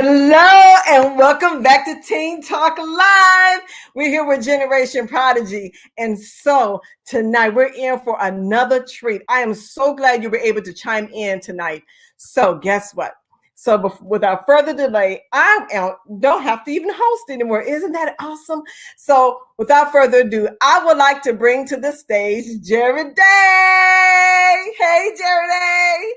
Hello and welcome back to Teen Talk Live. We're here with Generation Prodigy. And so tonight we're in for another treat. I am so glad you were able to chime in tonight. So guess what? So without further delay, don't have to even host anymore. Isn't that awesome? So without further ado, I would like to bring to the stage Jerry Day. Hey, Jerry Day.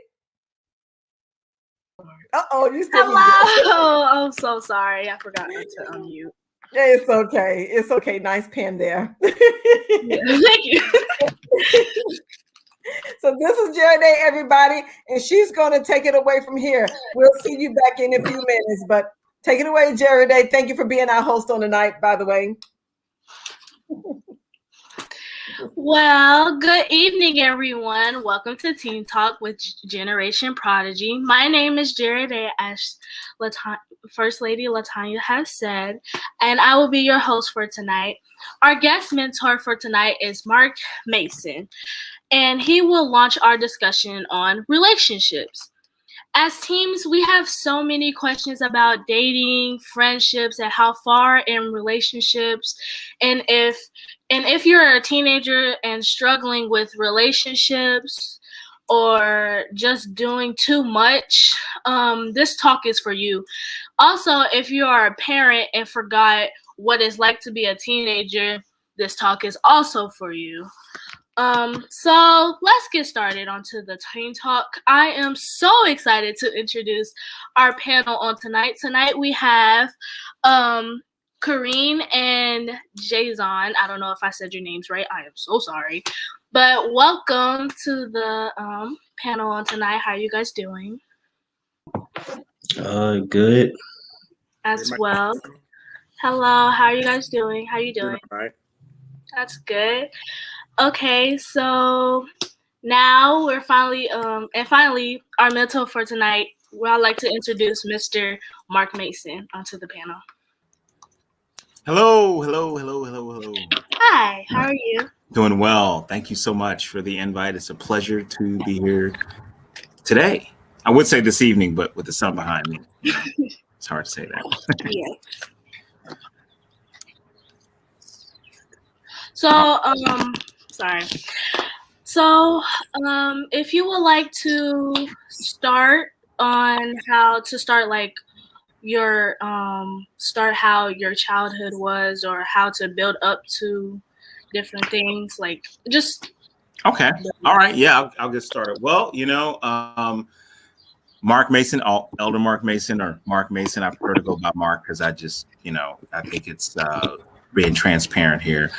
You still Hello. I'm so sorry. I forgot to unmute. It's okay. It's okay. Nice pen there. Yeah, thank you. So this is Jerry Day, everybody, and she's going to take it away from here. We'll see you back in a few minutes, but take it away, Jerry Day. Thank you for being our host on the night, by the way. Well, good evening, everyone. Welcome to Teen Talk with Generation Prodigy. My name is Jared, as First Lady Latanya has said, and I will be your host for tonight. Our guest mentor for tonight is Mark Mason, and he will launch our discussion on relationships. As teens, we have so many questions about dating, friendships, and how far in relationships. And if you're a teenager and struggling with relationships or just doing too much, this talk is for you. Also, if you are a parent and forgot what it's like to be a teenager, this talk is also for you. So let's get started onto the Teen Talk. I am so excited to introduce our panel on tonight. Tonight we have Kareen and Jason. I don't know if I said your names right. I am so sorry. But welcome to the panel on tonight. How are you guys doing? Good. As well. Hello, how are you guys doing? How are you doing? All right. That's good. Okay, so now we're finally our mentor for tonight. I'd like to introduce Mr. Mark Mason onto the panel. Hello. Hi, how are you? Doing well. Thank you so much for the invite. It's a pleasure to be here today. I would say this evening, but with the sun behind me, it's hard to say that. Yeah. So, sorry. So, if you would like to start on how to start, like your start how your childhood was, or how to build up to different things, like just. Okay. All right. Yeah, I'll get started. Well, Mark Mason, Elder Mark Mason, or Mark Mason. I prefer to go by Mark because I just, I think it's being transparent here.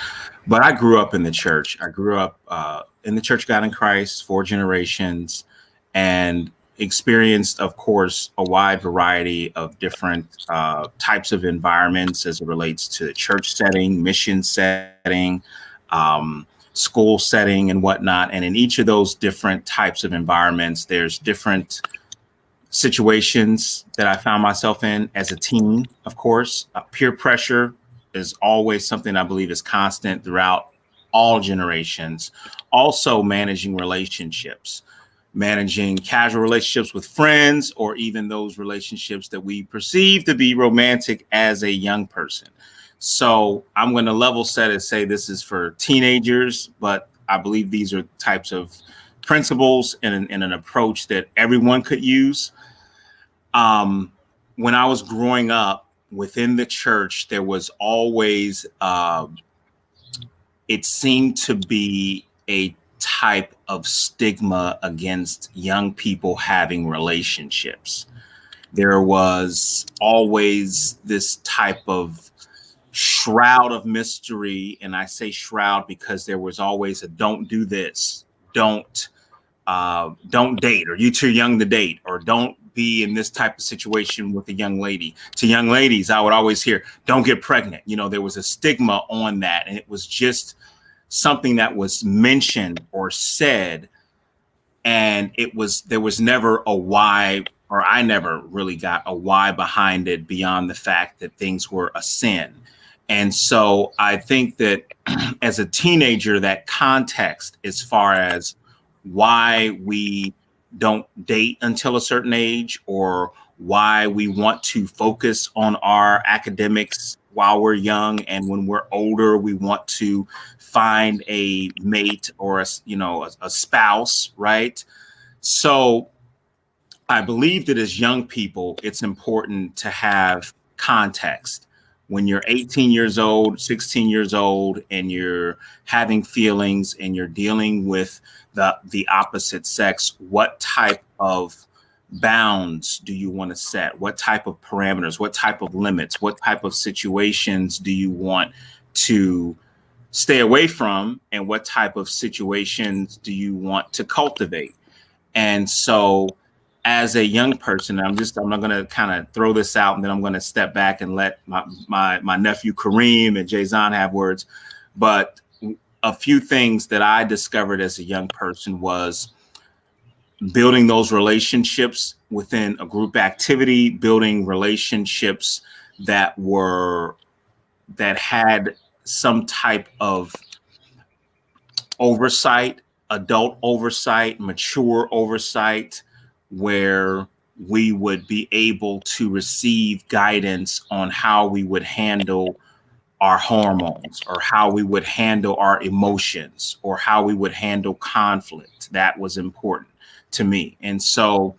But I grew up in the church. I grew up in the Church of God in Christ, 4 generations, and experienced, of course, a wide variety of different types of environments as it relates to the church setting, mission setting, school setting, and whatnot. And in each of those different types of environments, there's different situations that I found myself in as a teen. Of course, peer pressure is always something I believe is constant throughout all generations. Also managing relationships, managing casual relationships with friends, or even those relationships that we perceive to be romantic as a young person. So I'm going to level set and say this is for teenagers, but I believe these are types of principles and an approach that everyone could use. When I was growing up within the church, there was always, it seemed to be a type of stigma against young people having relationships. There was always this type of shroud of mystery. And I say shroud because there was always a don't do this, don't date, or you too young to date, or don't be in this type of situation with a young lady. To young ladies, I would always hear, don't get pregnant. There was a stigma on that. And it was just something that was mentioned or said. And there was never a why, or I never really got a why behind it beyond the fact that things were a sin. And so I think that as a teenager, that context as far as why we don't date until a certain age, or why we want to focus on our academics while we're young, and when we're older, we want to find a mate or a spouse, right? So I believe that as young people, it's important to have context. When you're 18 years old, 16 years old, and you're having feelings and you're dealing with the opposite sex, what type of bounds do you want to set? What type of parameters? What type of limits? What type of situations do you want to stay away from? And what type of situations do you want to cultivate? And so as a young person, I'm not going to kind of throw this out, and then I'm going to step back and let my nephew Kareem and Jayzon have words. But a few things that I discovered as a young person was building those relationships within a group activity, building relationships that had some type of oversight, adult oversight, mature oversight, where we would be able to receive guidance on how we would handle our hormones, or how we would handle our emotions, or how we would handle conflict. That was important to me. And so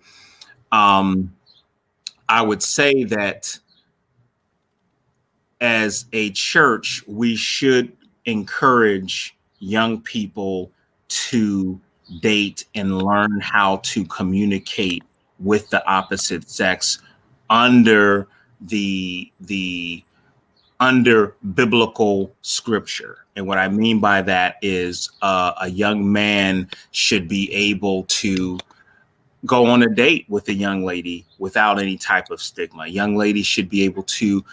I would say that as a church, we should encourage young people to date and learn how to communicate with the opposite sex under under biblical scripture. And what I mean by that is a young man should be able to go on a date with a young lady without any type of stigma. A young lady should be able to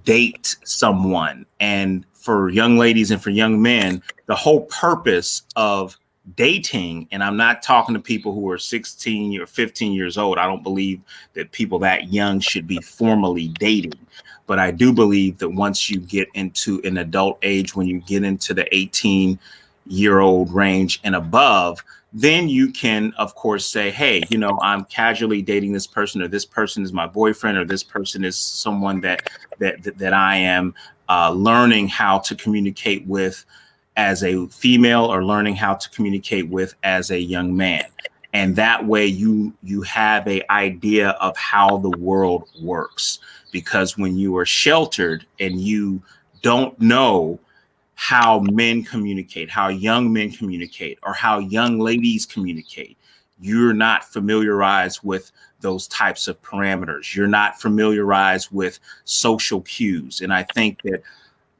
date someone. And for young ladies and for young men, the whole purpose of dating, and I'm not talking to people who are 16 or 15 years old. I don't believe that people that young should be formally dating. But I do believe that once you get into an adult age, when you get into the 18-year-old range and above, then you can, of course, say, hey, I'm casually dating this person, or this person is my boyfriend, or this person is someone that I am learning how to communicate with as a female, or learning how to communicate with as a young man. And that way you have an idea of how the world works. Because when you are sheltered and you don't know how men communicate, how young men communicate, or how young ladies communicate, you're not familiarized with those types of parameters. You're not familiarized with social cues. And I think that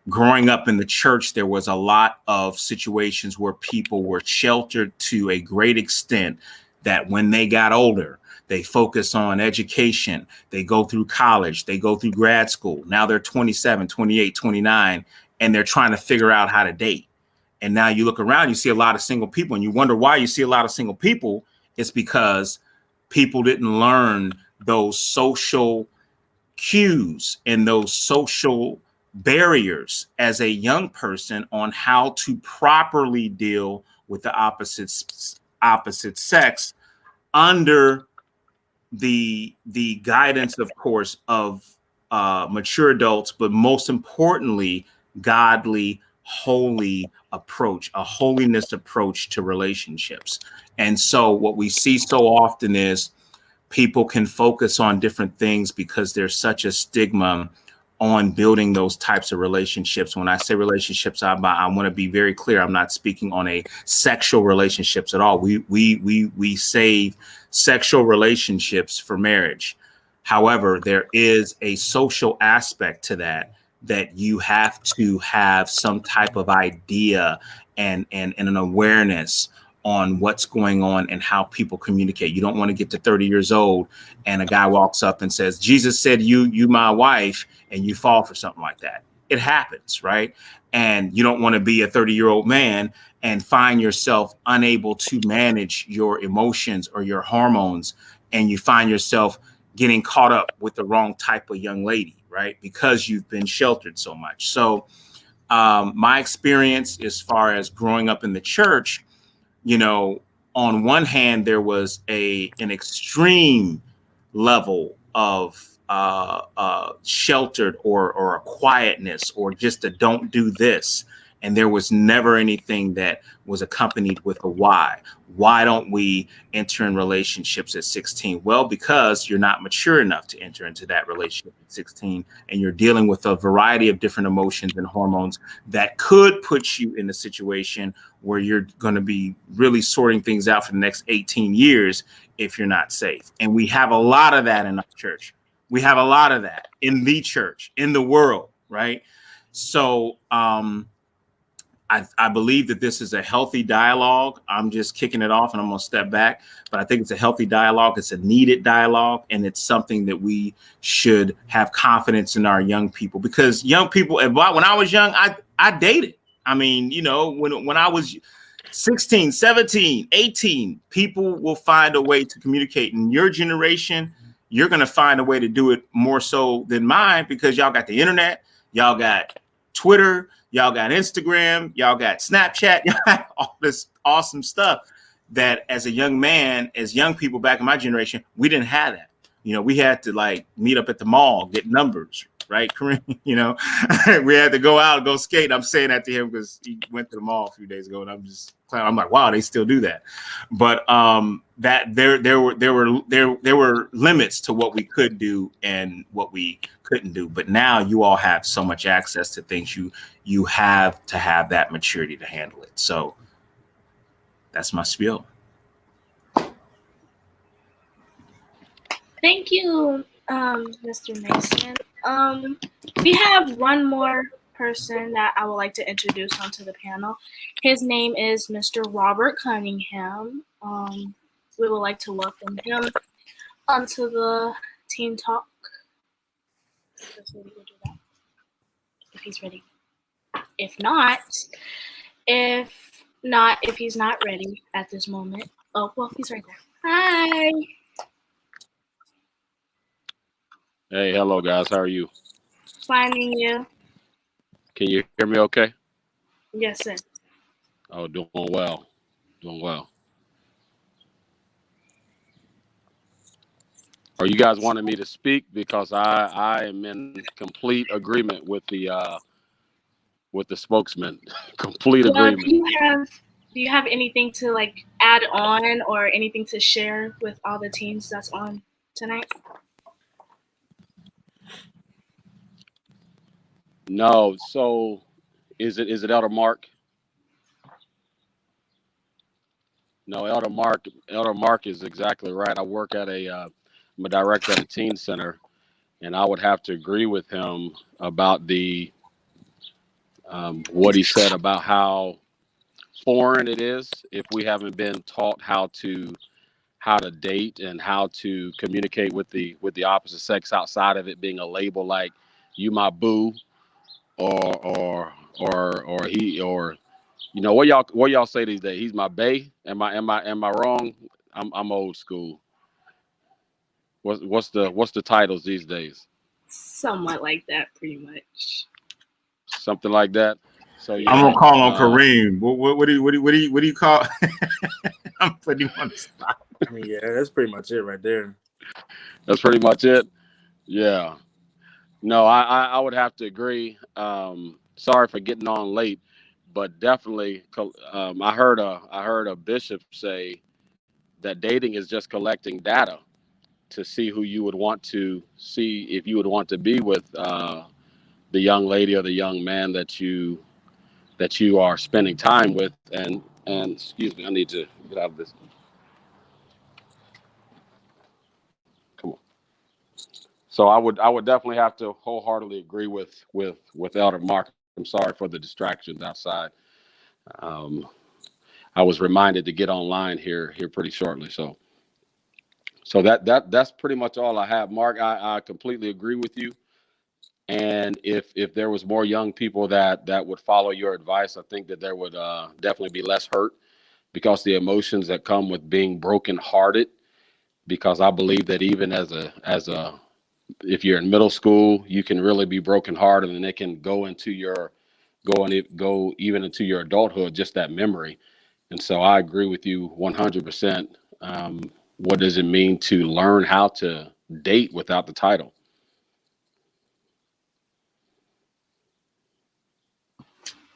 growing up in the church, there was a lot of situations where people were sheltered to a great extent that when they got older, they focus on education, they go through college, they go through grad school. Now they're 27, 28, 29, and they're trying to figure out how to date. And now you look around, you see a lot of single people, and you wonder why you see a lot of single people. It's because people didn't learn those social cues and those social barriers as a young person on how to properly deal with the opposite sex under the guidance, of course, of mature adults, but most importantly, godly, holy approach, a holiness approach to relationships. And so what we see so often is people can focus on different things because there's such a stigma on building those types of relationships. When I say relationships, I want to be very clear. I'm not speaking on a sexual relationships at all. We save sexual relationships for marriage. However, there is a social aspect to that you have to have some type of idea and an awareness on what's going on and how people communicate. You don't want to get to 30 years old and a guy walks up and says, Jesus said, you my wife, and you fall for something like that. It happens, right? And you don't want to be a 30-year-old man and find yourself unable to manage your emotions or your hormones, and you find yourself getting caught up with the wrong type of young lady, right? Because you've been sheltered so much. So my experience as far as growing up in the church, on one hand, there was an extreme level of sheltered or a quietness or just a don't do this. And there was never anything that was accompanied with a why. Why don't we enter in relationships at 16? Well, because you're not mature enough to enter into that relationship at 16, and you're dealing with a variety of different emotions and hormones that could put you in a situation where you're going to be really sorting things out for the next 18 years if you're not safe. And we have a lot of that in our church. We have a lot of that in the church, in the world, right? So I believe that this is a healthy dialogue. I'm just kicking it off and I'm going to step back, but I think it's a healthy dialogue. It's a needed dialogue, and it's something that we should have confidence in our young people, because young people, when I was young, I dated. I mean, you know, when I was 16, 17, 18, people will find a way to communicate. In your generation, you're going to find a way to do it more so than mine, because y'all got the internet, y'all got Twitter, y'all got Instagram, y'all got Snapchat, y'all got all this awesome stuff that as a young man, as young people back in my generation, we didn't have that. You know, we had to like meet up at the mall, get numbers, right? You know, we had to go out and go skate. I'm saying that to him because he went to the mall a few days ago, and I'm like, wow, they still do that. But that there were limits to what we could do and what we couldn't do. But now you all have so much access to things. You have to have that maturity to handle it. So that's my spiel. Thank you, Mr. Mason. We have one more person that I would like to introduce onto the panel. His name is Mr. Robert Cunningham. We would like to welcome him onto the Teen Talk. If he's ready. If he's not ready at this moment. Oh, well, he's right there. Hi. Hey, hello guys. How are you? Finding you. Can you hear me okay? Yes, sir. Oh, doing well. Doing well. Are you guys wanting me to speak? Because I am in complete agreement with the spokesman. Complete agreement. Do you have anything to like add on or anything to share with all the teams that's on tonight? No. So is it Elder Mark? No, Elder Mark is exactly right. I work at I'm a director at a teen center, and I would have to agree with him about the what he said about how foreign it is if we haven't been taught how to date and how to communicate with the opposite sex outside of it being a label like you my boo or he, or you know what y'all say these days, he's my bae. Am I wrong? I'm old school. What's the titles these days? Somewhat like that, pretty much. Something like that. So yeah, I'm gonna call on Kareem. What do you call? I'm putting you on the spot. I mean, yeah, that's pretty much it right there. That's pretty much it. Yeah. No, I would have to agree. Sorry for getting on late, but definitely, I heard a bishop say that dating is just collecting data to see who you would want to see, if you would want to be with the young lady or the young man that you are spending time with. And excuse me, I need to get out of this. Come on. So I would definitely have to wholeheartedly agree with Elder Mark. I'm sorry for the distractions outside. I was reminded to get online here pretty shortly. So that's pretty much all I have. Mark, I completely agree with you. And if there was more young people that would follow your advice, I think that there would definitely be less hurt, because the emotions that come with being brokenhearted. Because I believe that even as a if you're in middle school, you can really be brokenhearted, and it can go even into your adulthood, just that memory. And so I agree with you 100%. What does it mean to learn how to date without the title.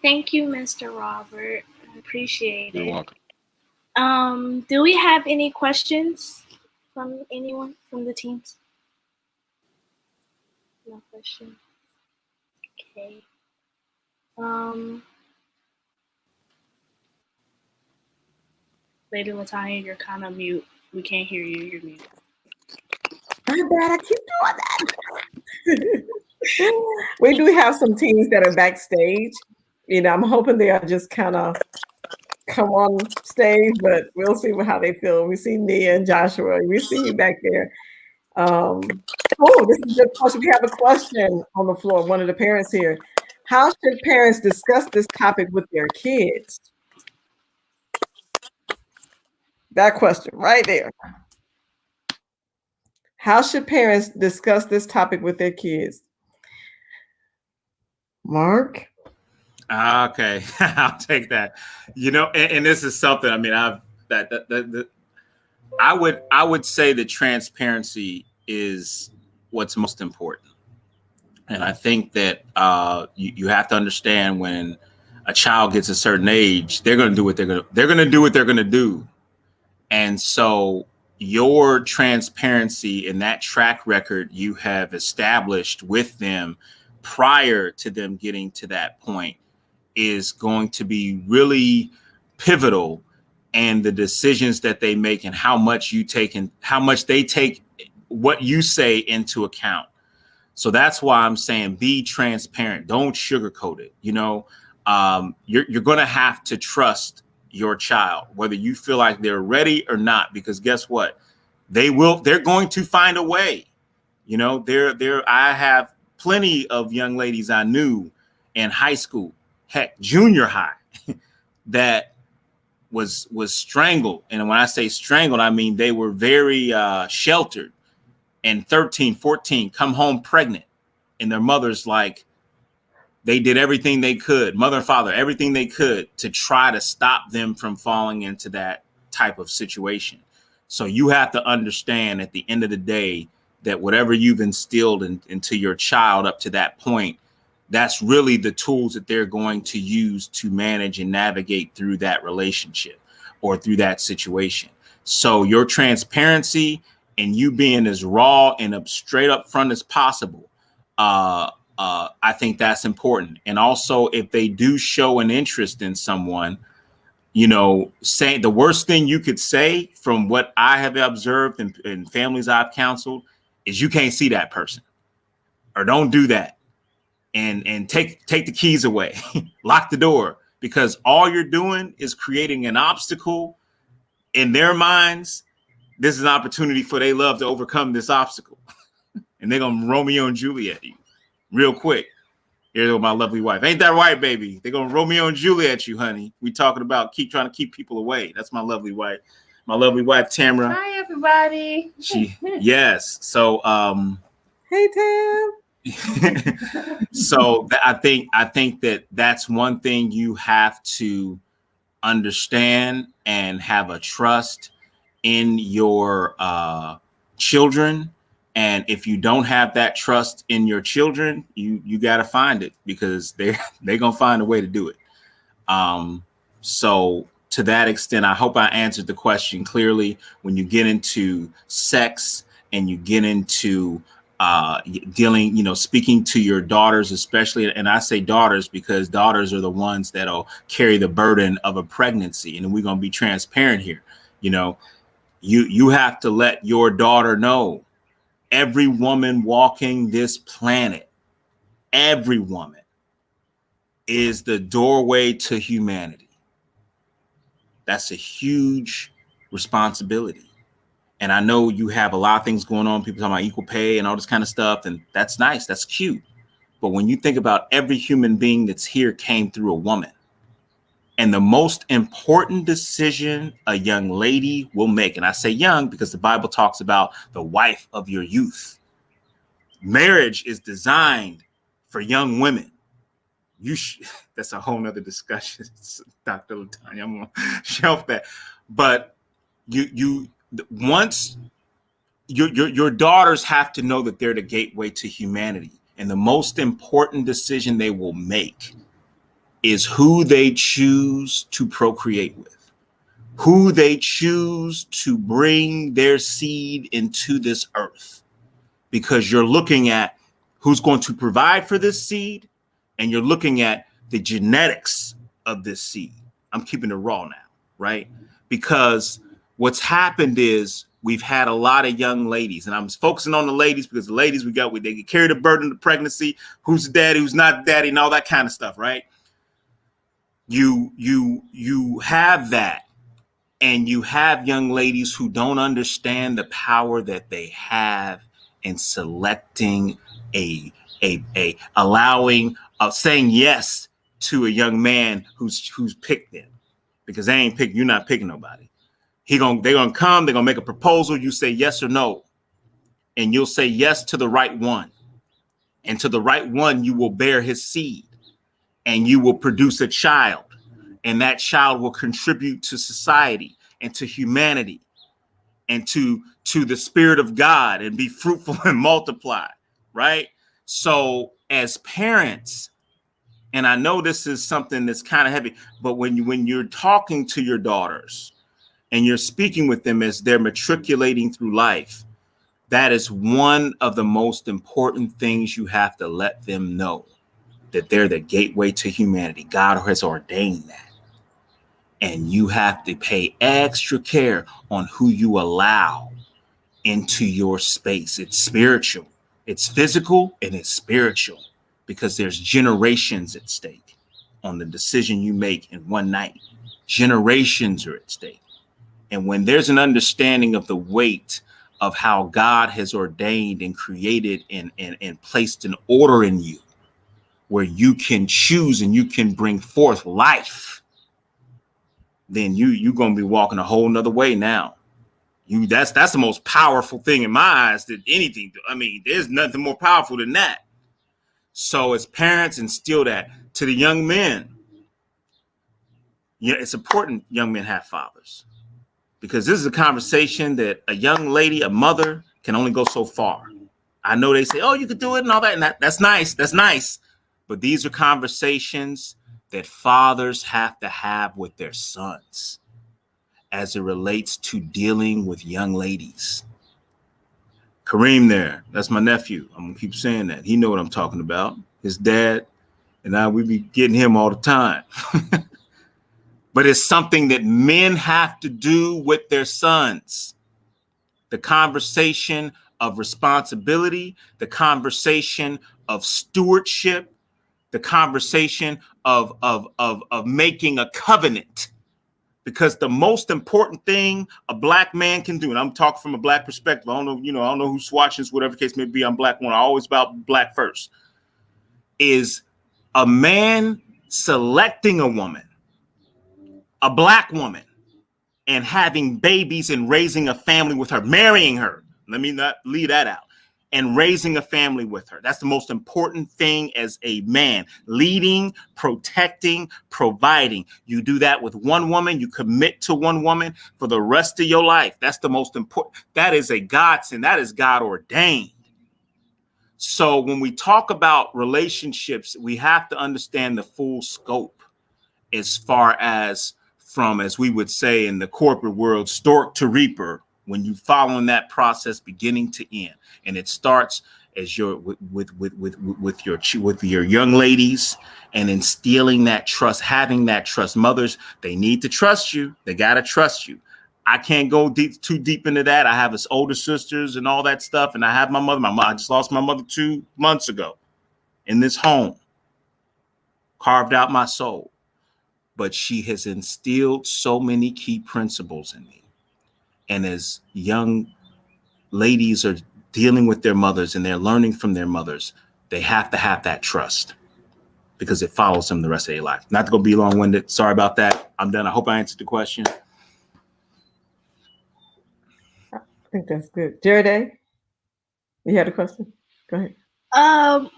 Thank you, Mr. Robert. I appreciate You're it. welcome. Do we have any questions from anyone from the teams? No question. Okay. Lady Latanya, you're kind of mute. We can't hear you. You're mute. My bad. I keep doing that. We do have some teams that are backstage. I'm hoping they are just kind of come on stage, but we'll see how they feel. We see Nia and Joshua. We see you back there. This is a good question. We have a question on the floor. One of the parents here. How should parents discuss this topic with their kids? That question right there. How should parents discuss this topic with their kids? Mark? Okay, I'll take that. And this is something. I mean, I would say that transparency is what's most important, and I think that you have to understand when a child gets a certain age, they're going to do what they're going to do what they're going to do, and so your transparency and that track record you have established with them prior to them getting to that point is going to be really pivotal, and the decisions that they make and how much you take and how much they take what you say into account. So that's why I'm saying be transparent. Don't sugarcoat it. You're going to have to trust your child, whether you feel like they're ready or not, because guess what? They're going to find a way. I have plenty of young ladies I knew in high school, heck, junior high, that was strangled. And when I say strangled, I mean they were very sheltered, and 13, 14 come home pregnant, and their mother's like, they did everything they could, mother and father, everything they could to try to stop them from falling into that type of situation. So you have to understand at the end of the day that whatever you've instilled into your child up to that point, that's really the tools that they're going to use to manage and navigate through that relationship or through that situation. So your transparency and you being as raw and straight up front as possible, I think that's important. And also, if they do show an interest in someone, saying the worst thing you could say from what I have observed in families I've counseled is you can't see that person, or don't do that. And take the keys away, lock the door, because all you're doing is creating an obstacle in their minds. This is an opportunity for their love to overcome this obstacle. And they're going to Romeo and Juliet you real quick. Here's my lovely wife. Ain't that right, baby? They're going to Romeo and Juliet you, honey. We talking about trying to keep people away. That's my lovely wife. My lovely wife, Tamara. Hi, everybody. Yes. So, hey, Tam. So I think that that's one thing you have to understand and have a trust in your children. And if you don't have that trust in your children, you got to find it, because they're gonna find a way to do it. So to that extent, I hope I answered the question clearly. When you get into sex and you get into dealing, speaking to your daughters, especially, and I say daughters because daughters are the ones that'll carry the burden of a pregnancy. And we're going to be transparent here. You have to let your daughter know every woman walking this planet, every woman is the doorway to humanity. That's a huge responsibility. And I know you have a lot of things going on. People talking about equal pay and all this kind of stuff. And that's nice. That's cute. But when you think about every human being that's here came through a woman. And the most important decision a young lady will make, and I say young because the Bible talks about the wife of your youth. Marriage is designed for young women. That's a whole nother discussion, Dr. Latanya. I'm going to shelf that. But once your daughters have to know that they're the gateway to humanity. And the most important decision they will make is who they choose to procreate with, who they choose to bring their seed into this earth. Because you're looking at who's going to provide for this seed, and you're looking at the genetics of this seed. I'm keeping it raw now, right? Because what's happened is we've had a lot of young ladies, and I'm focusing on the ladies because the ladies they get carry the burden of pregnancy, who's the daddy, who's not the daddy, and all that kind of stuff, right? You have that, and you have young ladies who don't understand the power that they have in selecting allowing saying yes to a young man who's picked them, because you're not picking nobody. They're gonna come, they're gonna make a proposal, you say yes or no, and you'll say yes to the right one, and to the right one you will bear his seed, and you will produce a child, and that child will contribute to society and to humanity and to the spirit of God, and be fruitful and multiply, right? So as parents, and I know this is something that's kind of heavy, but when you're talking to your daughters and you're speaking with them as they're matriculating through life, that is one of the most important things you have to let them know, that they're the gateway to humanity. God has ordained that. And you have to pay extra care on who you allow into your space. It's spiritual, it's physical, and it's spiritual, because there's generations at stake on the decision you make in one night. Generations are at stake. And when there's an understanding of the weight of how God has ordained and created and placed an order in you, where you can choose and you can bring forth life, then you're going to be walking a whole nother way now. That's the most powerful thing in my eyes than anything. I mean, there's nothing more powerful than that. So as parents, instill that to the young men. Yeah, it's important young men have fathers, because this is a conversation that a young lady, a mother, can only go so far. I know they say, oh, you could do it and all that. And that's nice. That's nice. But these are conversations that fathers have to have with their sons as it relates to dealing with young ladies. Kareem there, that's my nephew. I'm gonna keep saying that. He know what I'm talking about. His dad and I, we be getting him all the time. But it's something that men have to do with their sons. The conversation of responsibility, the conversation of stewardship, the conversation of making a covenant. Because the most important thing a black man can do, and I'm talking from a black perspective. I don't know who's watching this, whatever case may be. I'm black one. I always about black first. Is a man selecting a woman, a black woman, and having babies and raising a family with her, marrying her. Let me not leave that out. And raising a family with her. That's the most important thing as a man. Leading, protecting, providing. You do that with one woman. You commit to one woman for the rest of your life. That's the most important. That is a godsend. That is God ordained. So when we talk about relationships, we have to understand the full scope, as far as from, as we would say in the corporate world, stork to reaper, when you following that process beginning to end. And it starts as with your young ladies, and instilling that trust, having that trust. Mothers, they need to trust you. They got to trust you. I can't go too deep into that. I have older sisters and all that stuff. And I have my mother. I just lost my mother 2 months ago in this home. Carved out my soul. But she has instilled so many key principles in me. And as young ladies are dealing with their mothers and they're learning from their mothers, they have to have that trust, because it follows them the rest of their life. Not to go be long-winded. Sorry about that. I'm done. I hope I answered the question. I think that's good. Jared, you had a question? Go ahead.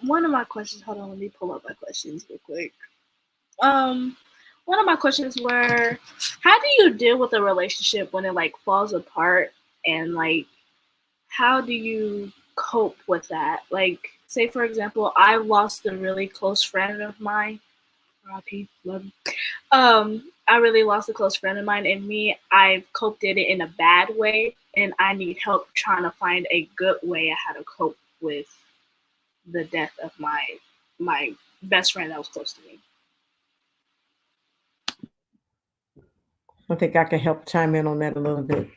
One of my questions. Hold on, let me pull up my questions real quick. One of my questions were, how do you deal with a relationship when it like falls apart, and like how do you cope with that? Like, say for example, I lost a really close friend of mine. R.I.P. Love you. I really lost a close friend of mine, and I've coped it in a bad way, and I need help trying to find a good way of how to cope with the death of my best friend that was close to me. I think I can help chime in on that a little bit,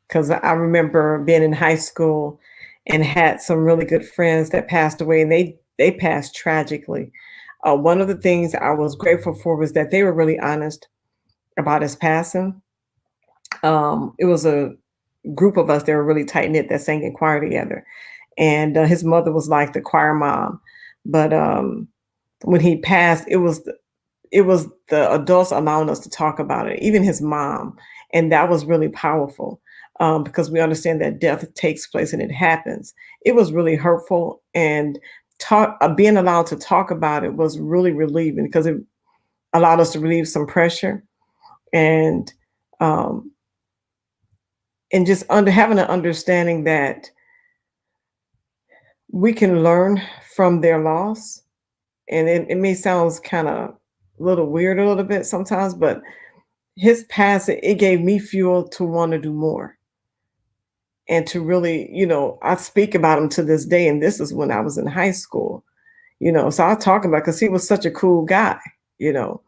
because I remember being in high school and had some really good friends that passed away, and they passed tragically. One of the things I was grateful for was that they were really honest about his passing. It was a group of us that were really tight knit that sang in choir together, and his mother was like the choir mom. But when he passed, it was the adults allowing us to talk about it, even his mom, and that was really powerful, because we understand that death takes place and it happens. It was really hurtful, and being allowed to talk about it was really relieving, because it allowed us to relieve some pressure, and um, just having an understanding that we can learn from their loss. And it may sound kind of a little weird a little bit sometimes, but his passing, it gave me fuel to want to do more and to really, I speak about him to this day. And this is when I was in high school, so I talk about, because he was such a cool guy, you know.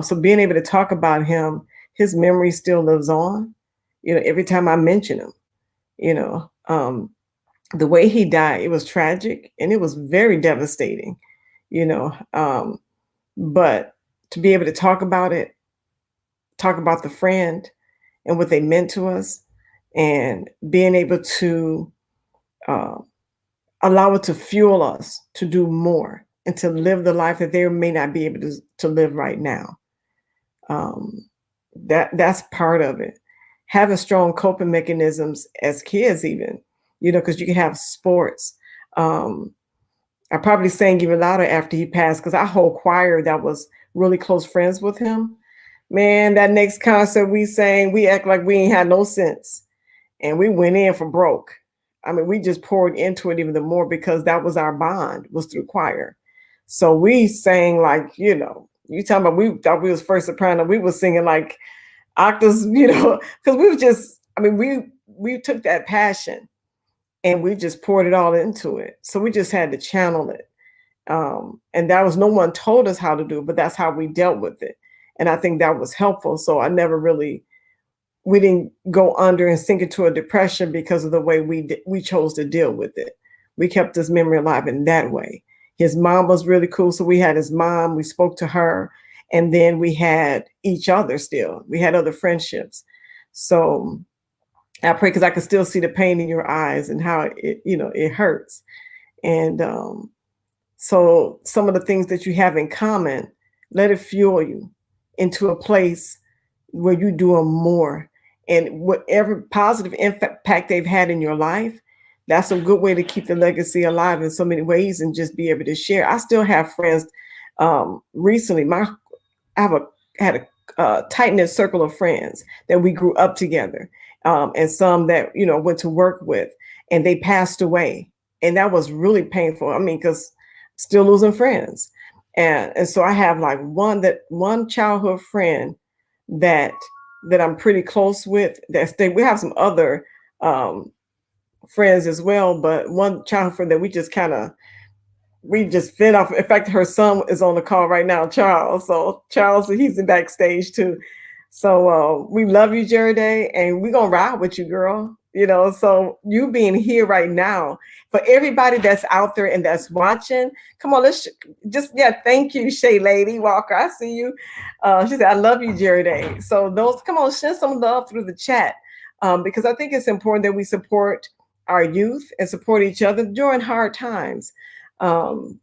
So being able to talk about him, his memory still lives on, every time I mention him, you know. The way he died, it was tragic and it was very devastating, you know. But to be able to talk about it, talk about the friend and what they meant to us, and being able to uh, allow it to fuel us to do more and to live the life that they may not be able to live right now. Um, that's part of it. Having strong coping mechanisms as kids, even, because you can have sports. I probably sang even louder after he passed, because our whole choir that was really close friends with him, man, that next concert we sang, we act like we ain't had no sense. And we went in for broke. I mean, we just poured into it even the more, because that was our bond, was through choir. So we sang like, you talking about, we thought we was first soprano. We was singing like octaves, because we were just, I mean, we took that passion and we just poured it all into it. So we just had to channel it. And that was, no one told us how to do it, but that's how we dealt with it. And I think that was helpful. So I never really, we didn't go under and sink into a depression because of the way we chose to deal with it. We kept his memory alive in that way. His mom was really cool. So we had his mom, we spoke to her, and then we had each other still. We had other friendships. So I pray, because I could still see the pain in your eyes and how it hurts. And so some of the things that you have in common, let it fuel you into a place where you're doing more. And whatever positive impact they've had in your life, that's a good way to keep the legacy alive in so many ways and just be able to share. I still have friends. Recently, had a tight knit circle of friends that we grew up together, and some that went to work with, and they passed away, and that was really painful. I mean, because still losing friends, and so I have like one childhood friend that I'm pretty close with. We have some other friends as well, but one childhood friend that we just fed off. In fact, her son is on the call right now, Charles. So Charles, he's in backstage too. So we love you, Jerry, and we're gonna ride with you, girl. So you being here right now, for everybody that's out there and that's watching, come on, let's thank you, Shay Lady Walker. I see you. She said, I love you, Jerry. So come on, share some love through the chat, because I think it's important that we support our youth and support each other during hard times. And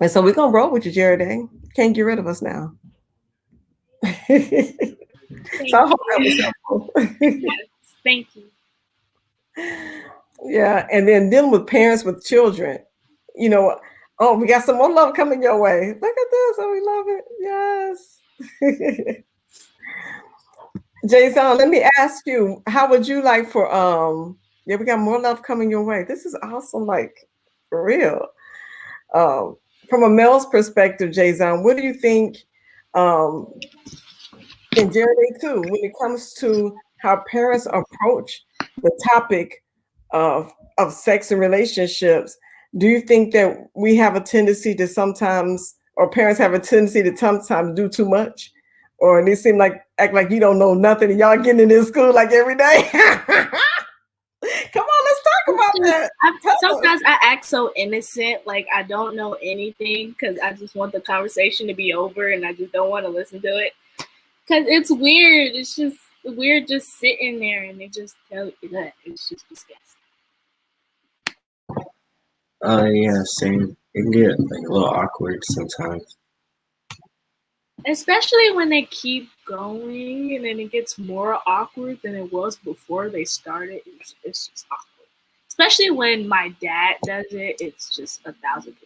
so we're gonna roll with you, Jerry. Can't get rid of us now. So I hope that was helpful. Yes, thank you. Yeah, and then dealing with parents with children, oh, we got some more love coming your way. Look at this, oh, we love it. Yes. Jason, let me ask you, how would you like for Yeah, we got more love coming your way. This is awesome, like for real. From a male's perspective, Jason, what do you think? Um, and Jeremy too, when it comes to how parents approach the topic of sex and relationships, do you think that we have a tendency to sometimes, or parents have a tendency to sometimes do too much, or they seem like act like you don't know nothing, and y'all getting in this school like every day? Come on, let's talk about that. Sometimes I act so innocent, like I don't know anything because I just want the conversation to be over and I just don't want to listen to it. Because it's weird. It's just weird just sitting there and they just tell you that. It's just disgusting. Yeah, same. It can get like a little awkward sometimes. Especially when they keep going and then it gets more awkward than it was before they started. It's just awkward. Especially when my dad does it, it's just 1,000% awkward.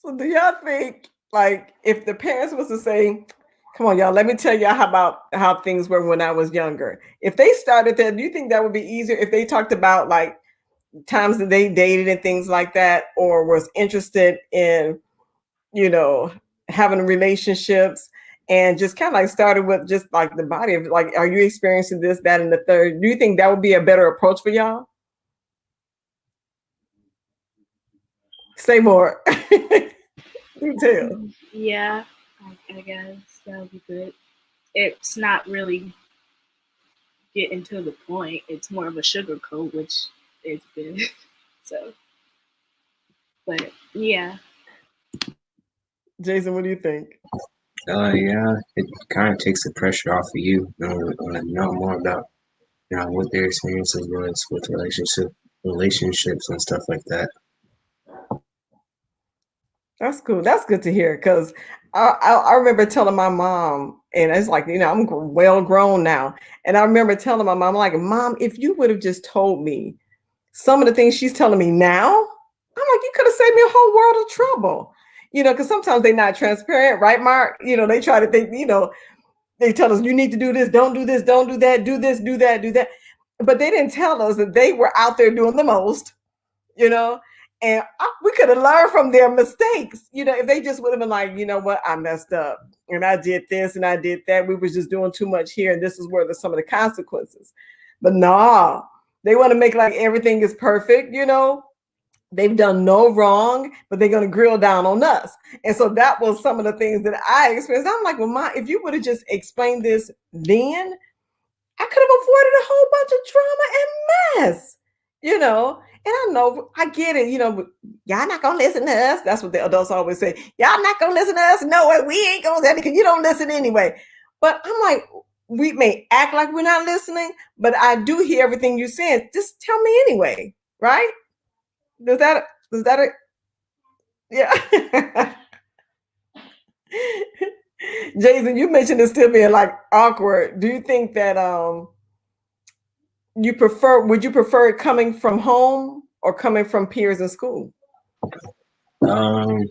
So do y'all think, like, if the parents was to say, come on, y'all, let me tell y'all how things were when I was younger. If they started that, do you think that would be easier if they talked about like times that they dated and things like that, or was interested in, you know, having relationships and just kind of like started with just like the body of like, are you experiencing this, that, and the third? Do you think that would be a better approach for y'all? Say more. Do tell. Yeah, I guess that would be good. It's not really getting to the point. It's more of a sugar coat, which it's been. So, but yeah. Jason, what do you think? Yeah, it kind of takes the pressure off of you, know more about what their experiences was with relationships and stuff like that. That's cool. That's good to hear because I remember telling my mom, and it's like, I'm well grown now. And I remember telling my mom, like, Mom, if you would have just told me some of the things she's telling me now, I'm like, you could have saved me a whole world of trouble. Because sometimes they're not transparent, right, Mark? They try to think, they tell us, you need to do this, don't do this, don't do that, do this, do that, do that. But they didn't tell us that they were out there doing the most, and we could have learned from their mistakes. If they just would have been like, you know what, I messed up and I did this and I did that. We were just doing too much here. And this is where some of the consequences. But nah, they want to make like everything is perfect, They've done no wrong, but they're going to grill down on us. And so that was some of the things that I experienced. I'm like, well, Mom, if you would have just explained this then, I could have avoided a whole bunch of drama and mess, And I know, I get it, y'all not gonna listen to us. That's what the adults always say. Y'all not gonna listen to us. No way, we ain't gonna listen because you don't listen anyway. But I'm like, we may act like we're not listening, but I do hear everything you're saying. Just tell me anyway, right? Does that yeah. Jason, you mentioned it still being like awkward. Do you think that would you prefer it coming from home or coming from peers in school? And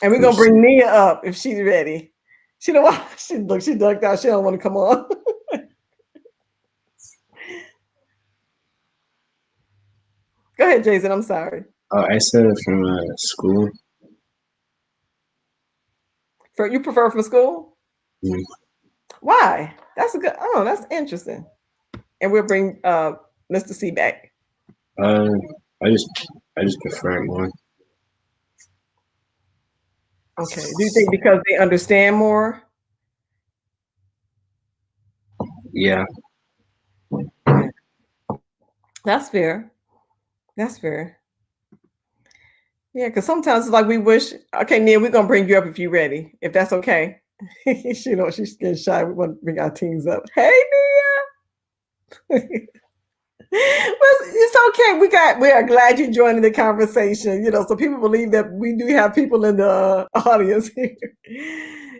we're gonna bring Nia up if she's ready. She don't want, she ducked out. She don't want to come on. Go ahead, Jason. I'm sorry. I said it from school. You prefer from school? Mm-hmm. Why? That's that's interesting. And we'll bring Mr. C back. I just prefer it more. Okay. Do you think because they understand more? Yeah. That's fair. That's fair. Yeah, because sometimes it's like we wish. Okay, Nia, we're gonna bring you up if you're ready. If that's okay. She's getting shy. We want to bring our teams up. Hey, Nia. Well, it's okay. We are glad you're joining the conversation. So people believe that we do have people in the audience here.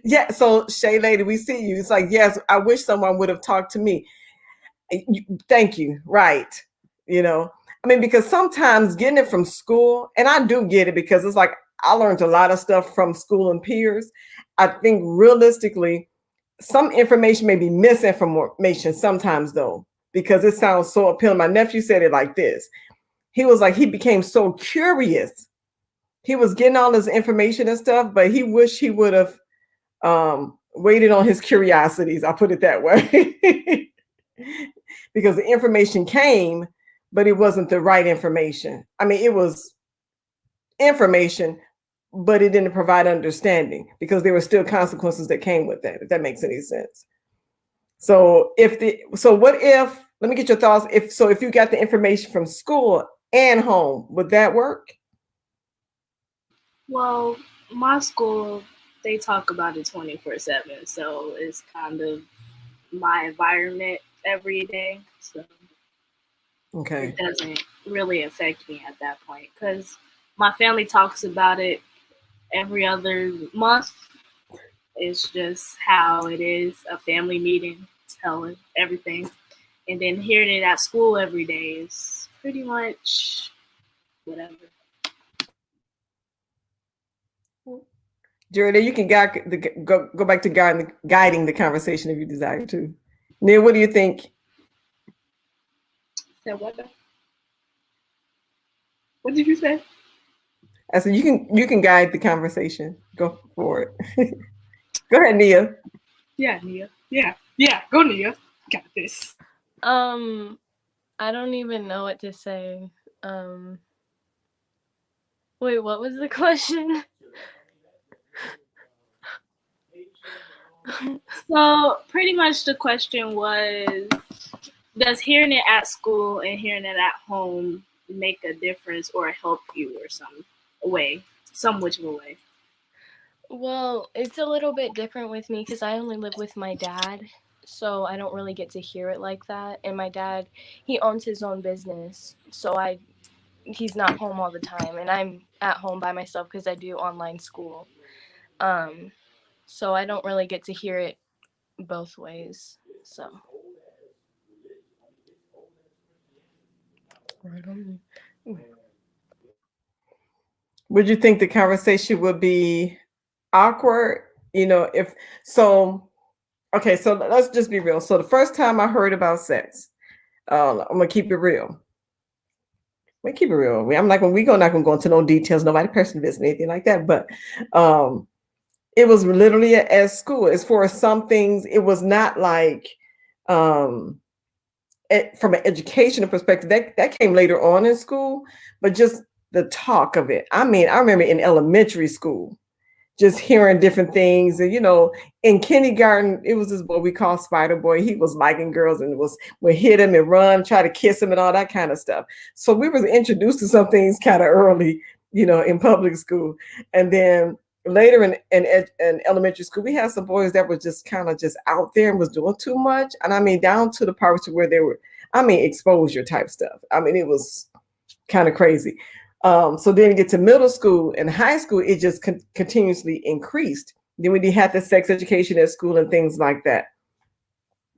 Yeah. So Shay Lady, we see you. It's like, yes, I wish someone would have talked to me. Thank you. Right. Because sometimes getting it from school, and I do get it because it's like I learned a lot of stuff from school and peers. I think realistically, some information may be misinformation sometimes though, because it sounds so appealing. My nephew said it like this. He was like, he became so curious. He was getting all this information and stuff, but he wished he would have waited on his curiosities. I'll put it that way. Because the information came, but it wasn't the right information. I mean, it was information, but it didn't provide understanding because there were still consequences that came with that, if that makes any sense. So what if, let me get your thoughts. If you got the information from school and home, would that work? Well, my school, they talk about it 24/7, so it's kind of my environment every day. So Okay. it doesn't really affect me at that point because my family talks about it every other month. It's just how it is, a family meeting, telling everything. And then hearing it at school every day is pretty much whatever. Jared, you can go back to guiding the conversation if you desire to. Neil, what do you think? Said what? What did you say? I said you can guide the conversation. Go for it. Go ahead, Nia. Yeah, Nia. Yeah. Go, Nia. Got this. I don't even know what to say. Wait, what was the question? So pretty much the question was, does hearing it at school and hearing it at home make a difference or help you or some which of a way? Well, it's a little bit different with me because I only live with my dad, so I don't really get to hear it like that. And my dad, he owns his own business, so he's not home all the time, and I'm at home by myself because I do online school. So I don't really get to hear it both ways. So. Would you think the conversation would be awkward? If so. Okay, so let's just be real. So the first time I heard about sex, I'm gonna keep it real. We keep it real. I'm not gonna go into no details, nobody person visit anything like that. But it was literally at school. As for some things, it was not like from an educational perspective. That came later on in school, but just the talk of it. I mean, I remember in elementary school, just hearing different things. And in kindergarten, it was this boy we called Spider Boy. He was liking girls and would hit him and run, try to kiss him and all that kind of stuff. So we was introduced to some things kind of early, in public school. And then later in elementary school, we had some boys that were just kind of just out there and was doing too much. And I mean, down to the part where they were, exposure type stuff. I mean, it was kind of crazy. So then you get to middle school and high school, it just continuously increased. Then we had the sex education at school and things like that.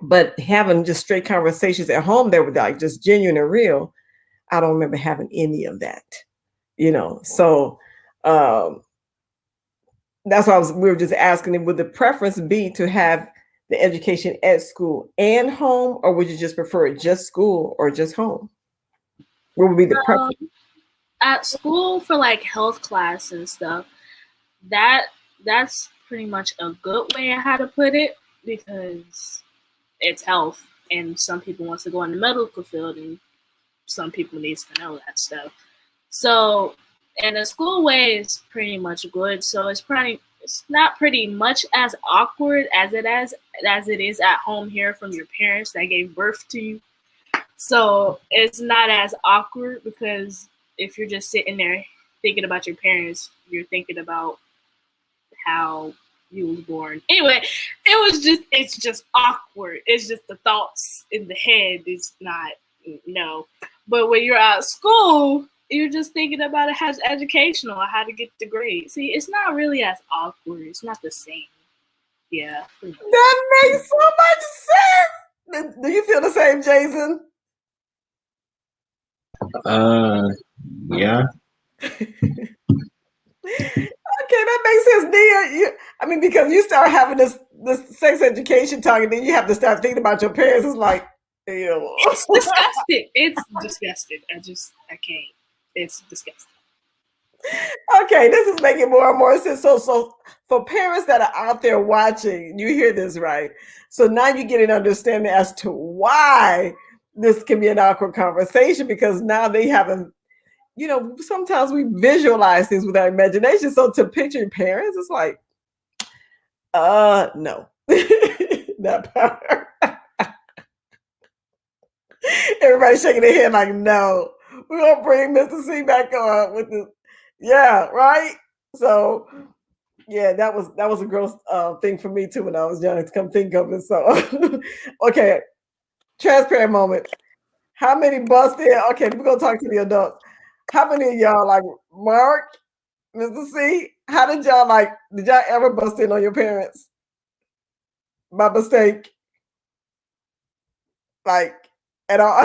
But having just straight conversations at home that were like just genuine and real, I don't remember having any of that, So that's why we were just asking, would the preference be to have the education at school and home, or would you just prefer just school or just home? What would be the preference? At school for like health class and stuff, that's pretty much a good way of how to put it, because it's health and some people wants to go in the medical field and some people needs to know that stuff. So in the school way is pretty much good. So it's not pretty much as awkward as it is at home here from your parents that gave birth to you. So it's not as awkward because if you're just sitting there thinking about your parents, you're thinking about how you was born. Anyway, it's just awkward. It's just the thoughts in the head. It's not, no. But when you're at school, you're just thinking about it as educational, how to get the grade. See, it's not really as awkward. It's not the same. Yeah. That makes so much sense. Do you feel the same, Jason? Yeah. Okay, that makes sense, Nia. Because you start having this this sex education talk, and then you have to start thinking about your parents. It's like, ew. It's disgusting. It's disgusting. I can't. It's disgusting. Okay, this is making more and more sense. So for parents that are out there watching, you hear this, right? So now you get an understanding as to why this can be an awkward conversation, because now they haven't, sometimes we visualize things with our imagination. So to picture your parents, it's like, no. That part. Everybody's shaking their head like, no. We're gonna bring Mr. C back on with the, yeah, right. So yeah, that was a gross thing for me too when I was young, to come think of it. So okay, transparent moment. How many busted? Okay, we're gonna talk to the adults. How many of y'all, like Mark, Mr. C? How did y'all did y'all ever bust in on your parents by mistake? Like at all?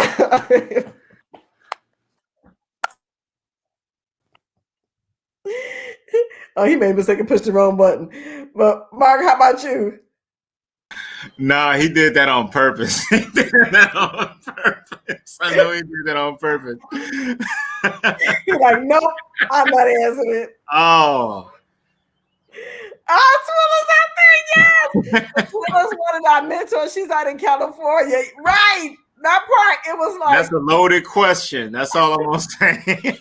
Oh, he made a mistake and pushed the wrong button. But Mark, how about you? Nah, he did that on purpose. He did that on purpose. I know he did that on purpose. He's like, nope, I'm not answering it. Oh. Twilla's out there, yes. Twilla's one of our mentors. She's out in California. Right. That part, it was like. That's a loaded question. That's all I'm going to say.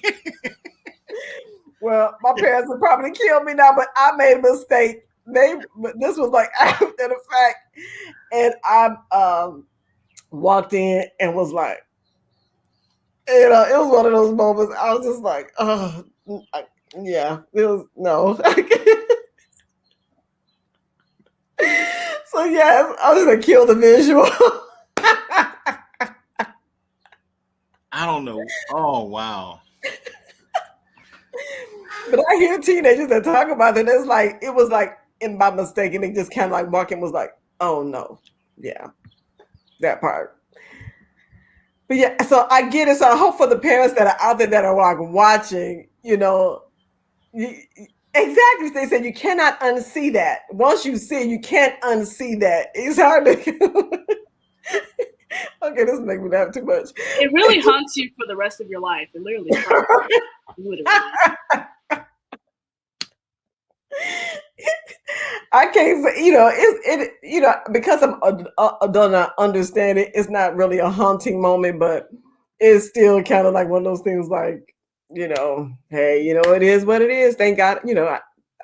Well, my parents would probably kill me now, but I made a mistake. This was like after the fact. And I walked in and was like, it was one of those moments. I was just like, yeah, it was no. So yeah, I was gonna kill the visual. I don't know. Oh wow. But I hear teenagers that talk about it. It was like in by mistake, and they just kind of like walking was like, oh no, yeah, that part. But yeah, so I get it. So I hope for the parents that are out there that are like watching, exactly. They said you cannot unsee that. Once you see it, you can't unsee that. It's hard to. Okay, this is making me laugh too much. It really haunts you for the rest of your life. It literally. I can't say, because I'm don't understand it, it's not really a haunting moment, but it's still kind of like one of those things like, hey, it is what it is. Thank God,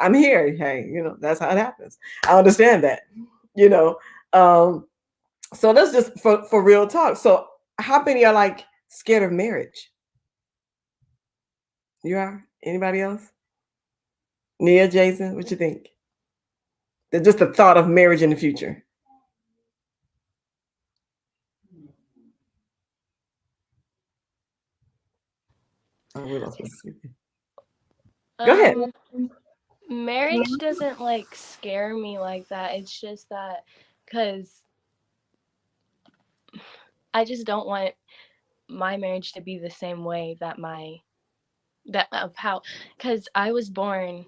I'm here. Hey, that's how it happens. I understand that, so that's just for real talk. So how many are like scared of marriage? You are? Anybody else? Nia, Jason, what you think? Just the thought of marriage in the future. Go ahead. Marriage doesn't like scare me like that. It's just that because I just don't want my marriage to be the same way because I was born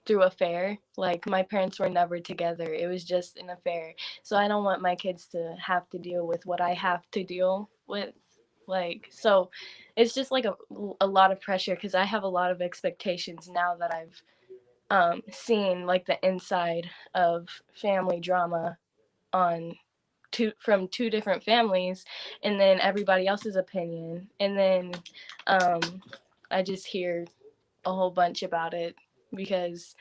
through affair. Like my parents were never together. It was just an affair. So I don't want my kids to have to deal with what I have to deal with. So it's just like a lot of pressure because I have a lot of expectations now that I've seen like the inside of family drama from two different families, and then everybody else's opinion, and then I just hear a whole bunch about it because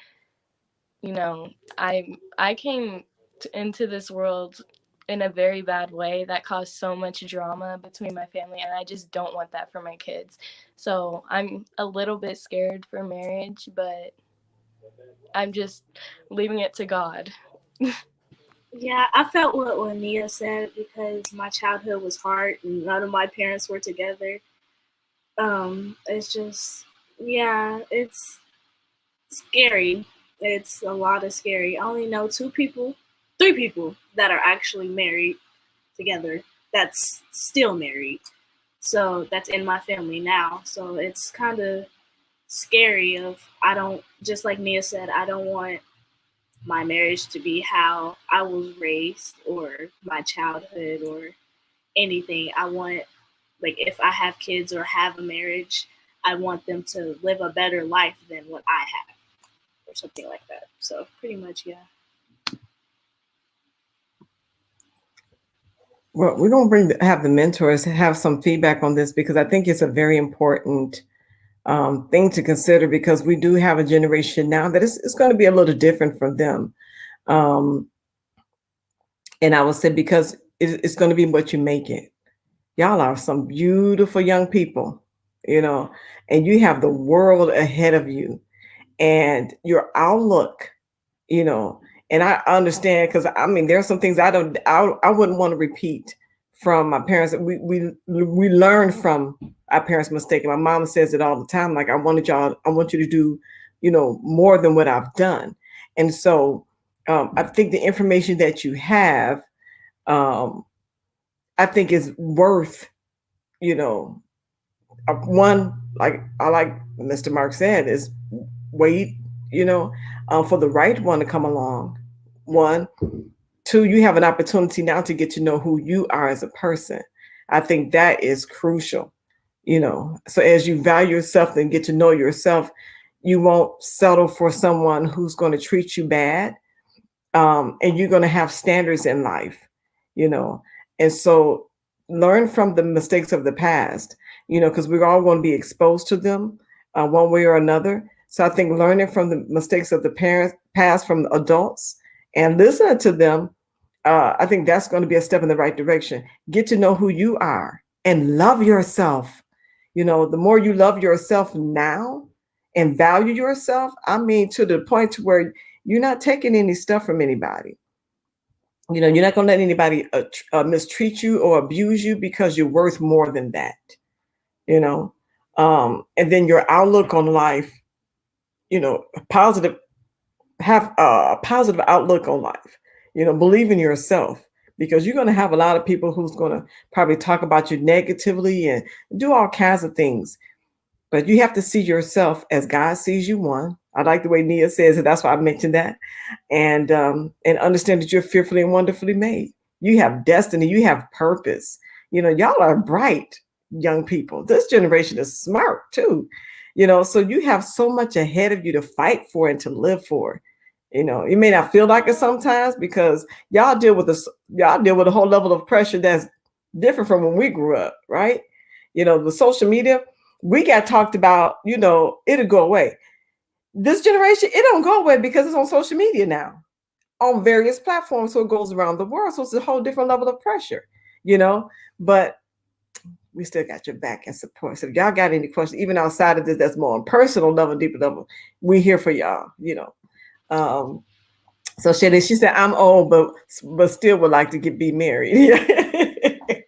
I came into this world in a very bad way that caused so much drama between my family, and I just don't want that for my kids. So I'm a little bit scared for marriage, but I'm just leaving it to God. Yeah, I felt what Nia said because my childhood was hard and none of my parents were together. It's just, yeah, it's scary. It's a lot of scary. I only know three people that are actually married together. That's still married. So that's in my family now. So it's kind of scary. Just like Nia said, I don't want my marriage to be how I was raised or my childhood or anything. I want, like, if I have kids or have a marriage, I want them to live a better life than what I have or something like that. So pretty much, yeah. Well, we're going to have the mentors have some feedback on this, because I think it's a very important thing to consider, because we do have a generation now that it's going to be a little different from them. And I would say, because it's going to be what you make it. Y'all are some beautiful young people, and you have the world ahead of you, and your outlook, you know, and I understand, because I mean, there are some things I wouldn't want to repeat from my parents. We learned from our parents' mistake. And my mom says it all the time. Like, I want you to do, more than what I've done. And so I think the information that you have, I think is worth, one, like Mr. Mark said, is wait, for the right one to come along. One, two, you have an opportunity now to get to know who you are as a person. I think that is crucial. So as you value yourself and get to know yourself, you won't settle for someone who's going to treat you bad. And you're going to have standards in life, and so learn from the mistakes of the past, because we're all going to be exposed to them one way or another. So I think learning from the mistakes of the parents past, from the adults, and listening to them, I think that's going to be a step in the right direction. Get to know who you are and love yourself. The more you love yourself now and value yourself, I mean, to the point to where you're not taking any stuff from anybody. You're not going to let anybody mistreat you or abuse you, because you're worth more than that. And then your outlook on life, positive, have a positive outlook on life. Believe in yourself, because you're going to have a lot of people who's going to probably talk about you negatively and do all kinds of things. But you have to see yourself as God sees you. One, I like the way Nia says it. That's why I mentioned that. And understand that you're fearfully and wonderfully made. You have destiny. You have purpose. Y'all are bright young people. This generation is smart too. So you have so much ahead of you to fight for and to live for. You may not feel like it sometimes, because y'all deal with a whole level of pressure that's different from when we grew up, right? The social media, we got talked about, it'll go away. This generation, it don't go away, because it's on social media now, on various platforms. So it goes around the world. So it's a whole different level of pressure, but we still got your back and support. So if y'all got any questions, even outside of this, that's more on personal level, deeper level, we here for y'all, So she said, I'm old, but still would like to be married.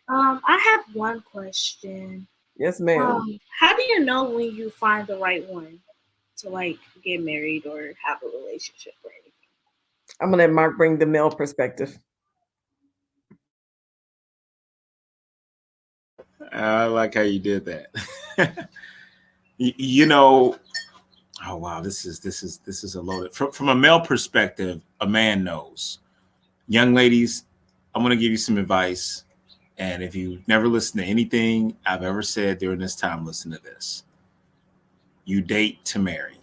I have one question. Yes, ma'am. How do you know when you find the right one to, like, get married or have a relationship or anything? I'm gonna let Mark bring the male perspective. I like how you did that. Oh wow, this is a loaded. From a male perspective, a man knows. Young ladies, I'm gonna give you some advice, and if you never listen to anything I've ever said during this time, listen to this. You date to marry.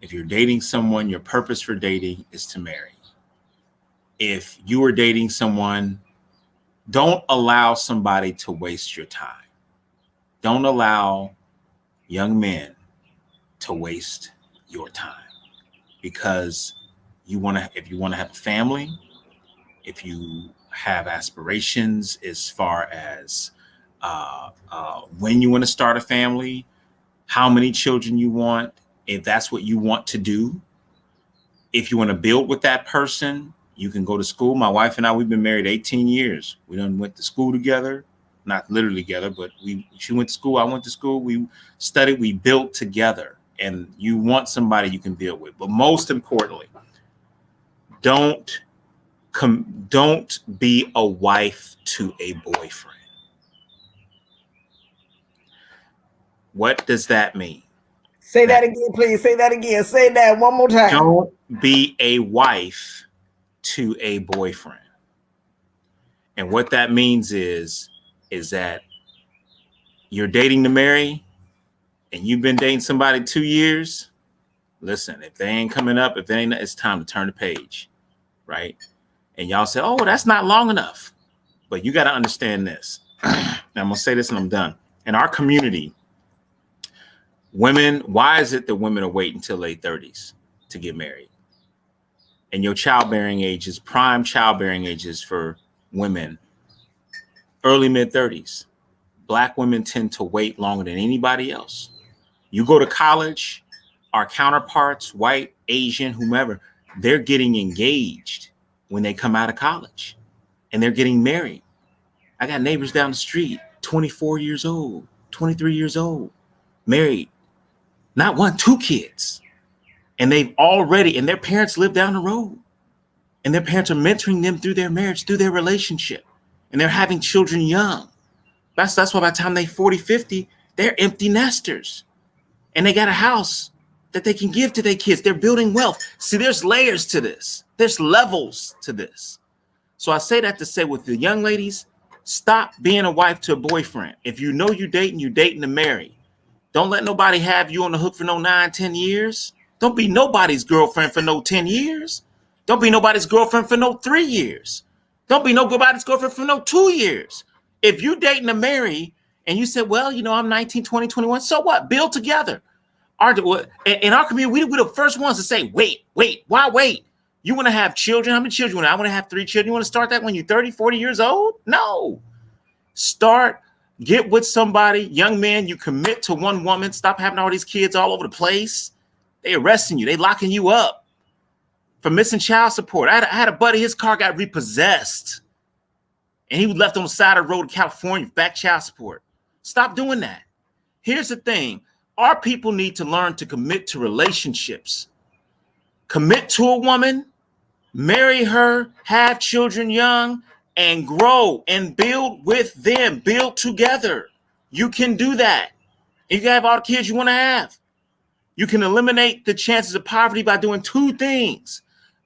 If you're dating someone, your purpose for dating is to marry. If you are dating someone, don't allow somebody to waste your time. Don't allow young men to waste your time, because if you want to have a family, if you have aspirations as far as when you want to start a family, how many children you want, if that's what you want to do, if you want to build with that person, you can go to school. My wife and I, we've been married 18 years. We done went to school together, not literally together, but she went to school, I went to school, we studied, we built together. And you want somebody you can build with. But most importantly, don't be a wife to a boyfriend. What does that mean? Say that again, please. Say that again. Say that one more time. Don't be a wife to a boyfriend. And what that means is that you're dating to marry and you've been dating somebody 2 years. Listen, if they ain't coming up, if they ain't, it's time to turn the page, right? And y'all say, oh, that's not long enough. But you got to understand this. And I'm going to say this and I'm done. In our community, women, why is it that women are waiting until late 30s to get married? And your childbearing ages, prime childbearing ages for women, early mid 30s. Black women tend to wait longer than anybody else. You go to college, our counterparts, white, Asian, whomever, they're getting engaged when they come out of college and they're getting married. I got neighbors down the street, 24 years old, 23 years old, married, not one, two kids. And they've already, and their parents live down the road. And their parents are mentoring them through their marriage, through their relationship. And they're having children young. That's why by the time they 40, 50, they're empty nesters. And they got a house that they can give to their kids. They're building wealth. See, there's layers to this. There's levels to this. So I say that to say with the young ladies, stop being a wife to a boyfriend. If you know you're dating to marry. Don't let nobody have you on the hook for no 9, 10 years. Don't be nobody's girlfriend for no 10 years. Don't be nobody's girlfriend for no 3 years. Don't be nobody's girlfriend for no 2 years. If you dating to marry and you said, well, I'm 19, 20, 21, so what? Build together. In our community, we're the first ones to say, wait, why wait? You want to have children? How many children you want? I want to have 3 children. You want to start that when you're 30, 40 years old? No. Get with somebody, young man, you commit to one woman. Stop having all these kids all over the place. They arresting you. They locking you up for missing child support. I had a buddy, his car got repossessed. And he was left on the side of the road in California, back child support. Stop doing that. Here's the thing. Our people need to learn to commit to relationships. Commit to a woman, marry her, have children young, and grow and build with them. Build together. You can do that. You can have all the kids you want to have. You can eliminate the chances of poverty by doing 2 things.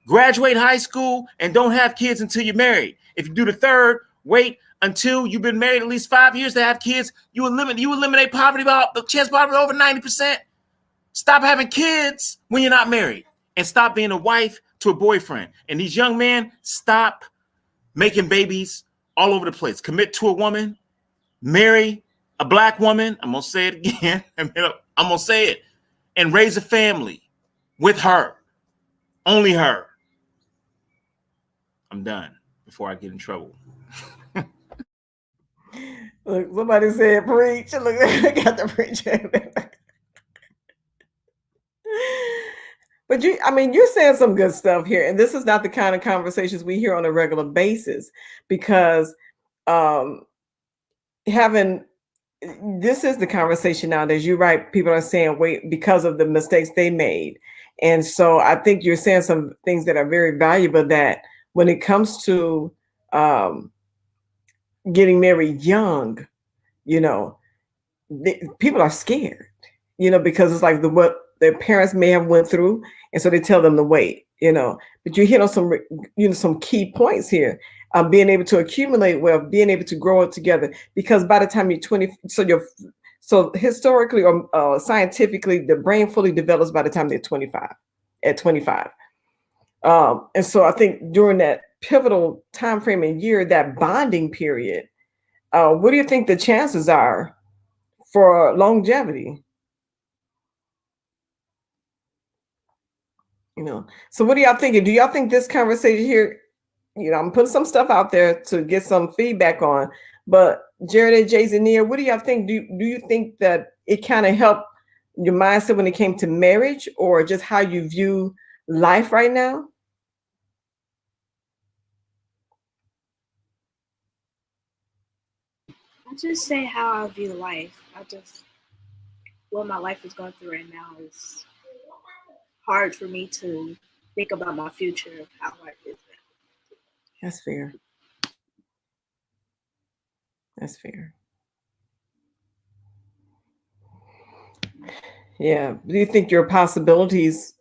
Graduate high school and don't have kids until you're married. If you do the third, wait until you've been married at least 5 years to have kids. You eliminate poverty by the chance of poverty over 90%. Stop having kids when you're not married and stop being a wife to a boyfriend. And these young men, stop making babies all over the place. Commit to a woman, marry a black woman. I'm going to say it again. I'm going to say it. And raise a family with her. Only her. I'm done before I get in trouble. Look, somebody said preach. Look, I got the preacher. But you're saying some good stuff here. And this is not the kind of conversations we hear on a regular basis because this is the conversation nowadays. You're right. People are saying wait because of the mistakes they made. And so I think you're saying some things that are very valuable that when it comes to getting married young, people are scared, because it's like what their parents may have went through. And so they tell them to wait, but you hit on some key points here. Being able to accumulate wealth, being able to grow it together, because by the time you're 20, so historically or scientifically, the brain fully develops by the time they're 25, at 25. And so I think during that pivotal time frame and year, that bonding period, what do you think the chances are for longevity? So what do y'all thinking? Do y'all think this conversation here, I'm putting some stuff out there to get some feedback on, but Jared and Jason Nia, what do y'all think? Do you think that it kind of helped your mindset when it came to marriage or just how you view life right now? I just say how I view life. What my life is going through right now is hard for me to think about my future of how life is now. That's fair. That's fair. Yeah. Do you think your possibilities,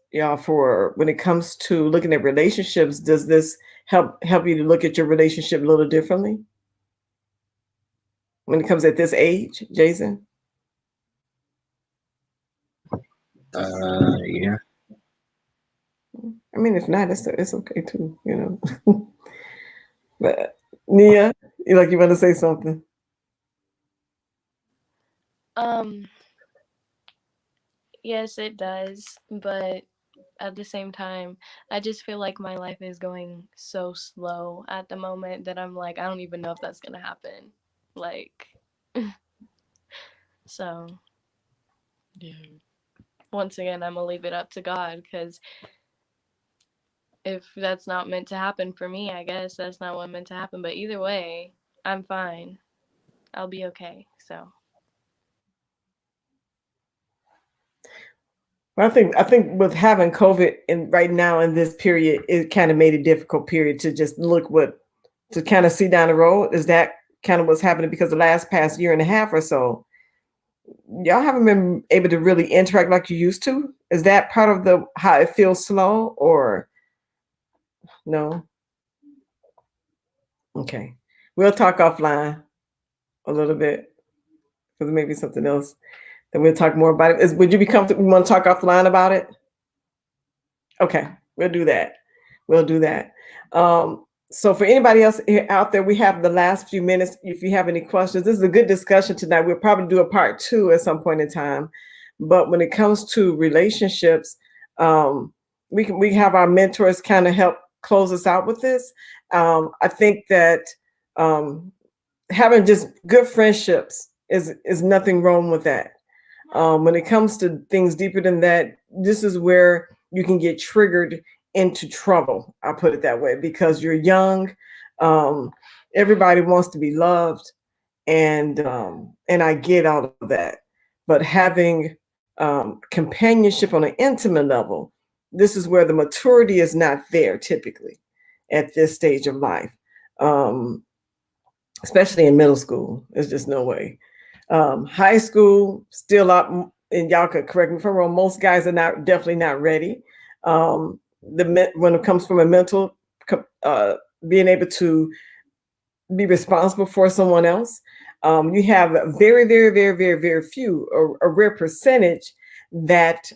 for when it comes to looking at relationships, does this help you to look at your relationship a little differently when it comes at this age, Jason? Yeah. I mean, if not, it's okay too. But Nia, you want to say something? Um, yes, it does, but at the same time, I just feel like my life is going so slow at the moment that I'm like, I don't even know if that's gonna happen. Like, so yeah. Once again, I'm gonna leave it up to God because if that's not meant to happen for me, I guess that's not what meant to happen. But either way, I'm fine. I'll be okay. So. Well, I think with having COVID in right now in this period, it kind of made a difficult period to just to kind of see down the road. Is that kind of what's happening because the last past year and a half or so, y'all haven't been able to really interact like you used to? Is that part of the how it feels slow or no? Okay. We'll talk offline a little bit because maybe something else that we'll talk more about it. Would you be comfortable? We want to talk offline about it? Okay, we'll do that. We'll do that. So for anybody else out there, we have the last few minutes. If you have any questions, this is a good discussion tonight. We'll probably do a part 2 at some point in time. But when it comes to relationships, we have our mentors kind of help close us out with this. I think that having just good friendships is nothing wrong with that. When it comes to things deeper than that, this is where you can get triggered into trouble. I'll put it that way because you're young. Everybody wants to be loved, and I get all of that. But having companionship on an intimate level, this is where the maturity is not there typically at this stage of life, especially in middle school. There's just no way. High school, still up, and y'all could correct me if I'm wrong. Most guys are definitely not ready. When it comes from a mental, being able to be responsible for someone else, you have very, very, very, very, very few, a rare percentage that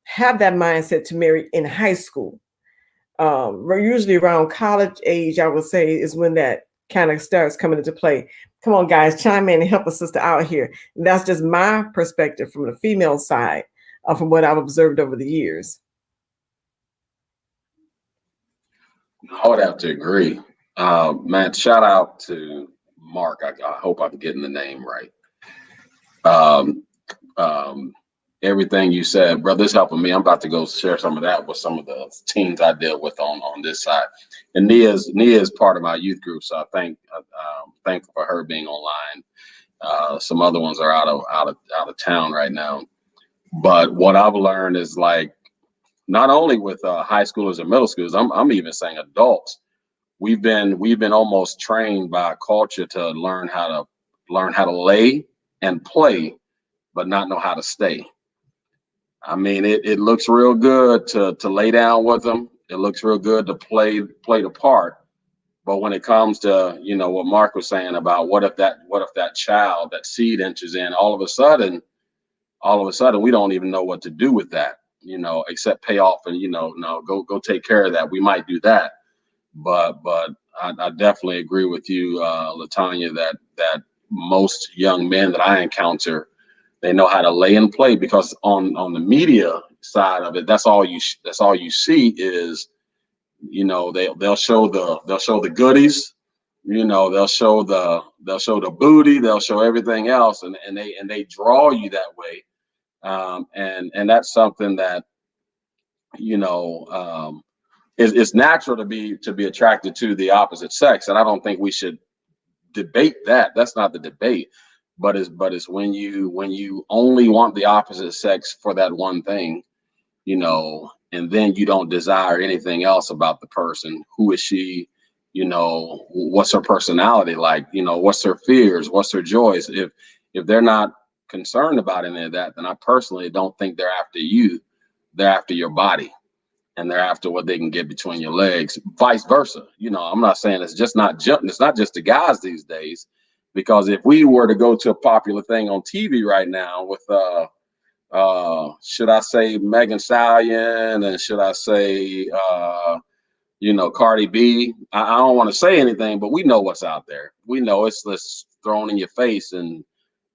have that mindset to marry in high school. We're usually around college age, I would say, is when that kind of starts coming into play. Come on, guys, chime in and help a sister out here. And that's just my perspective from the female side, from what I've observed over the years. I would have to agree. Man, shout out to Mark. I hope I'm getting the name right. Um, um, Everything you said, brother, is helping me. I'm about to go share some of that with some of the teens I deal with on this side. And Nia is part of my youth group, so I thankful for her being online. Some other ones are out of town right now. But what I've learned is like not only with high schoolers and middle schoolers, I'm even saying adults. We've been almost trained by culture to learn how to lay and play, but not know how to stay. I mean, it looks real good to lay down with them. It looks real good to play the part. But when it comes to, what Mark was saying about what if that child, that seed enters in, all of a sudden we don't even know what to do with that, except pay off and, no, go take care of that. We might do that. But I definitely agree with you, Latanya, that most young men that I encounter, they know how to lay and play because on the media side of it, that's all you see is, they'll show the goodies, they'll show the booty, they'll show everything else, and they draw you that way, and that's something that you know. It's natural to be attracted to the opposite sex, and I don't think we should debate that. That's not the debate, but it's when you only want the opposite sex for that one thing, and then you don't desire anything else about the person. Who is she? What's her personality like? What's her fears? What's her joys? If they're not concerned about any of that, then I personally don't think they're after you. They're after your body, and they're after what they can get between your legs. Vice versa. You know, I'm not saying it's just not jumping. It's not just the guys these days, because if we were to go to a popular thing on TV right now with should I say Megan Stallion, and should I say Cardi B? I don't want to say anything, but we know what's out there. We know it's thrown in your face,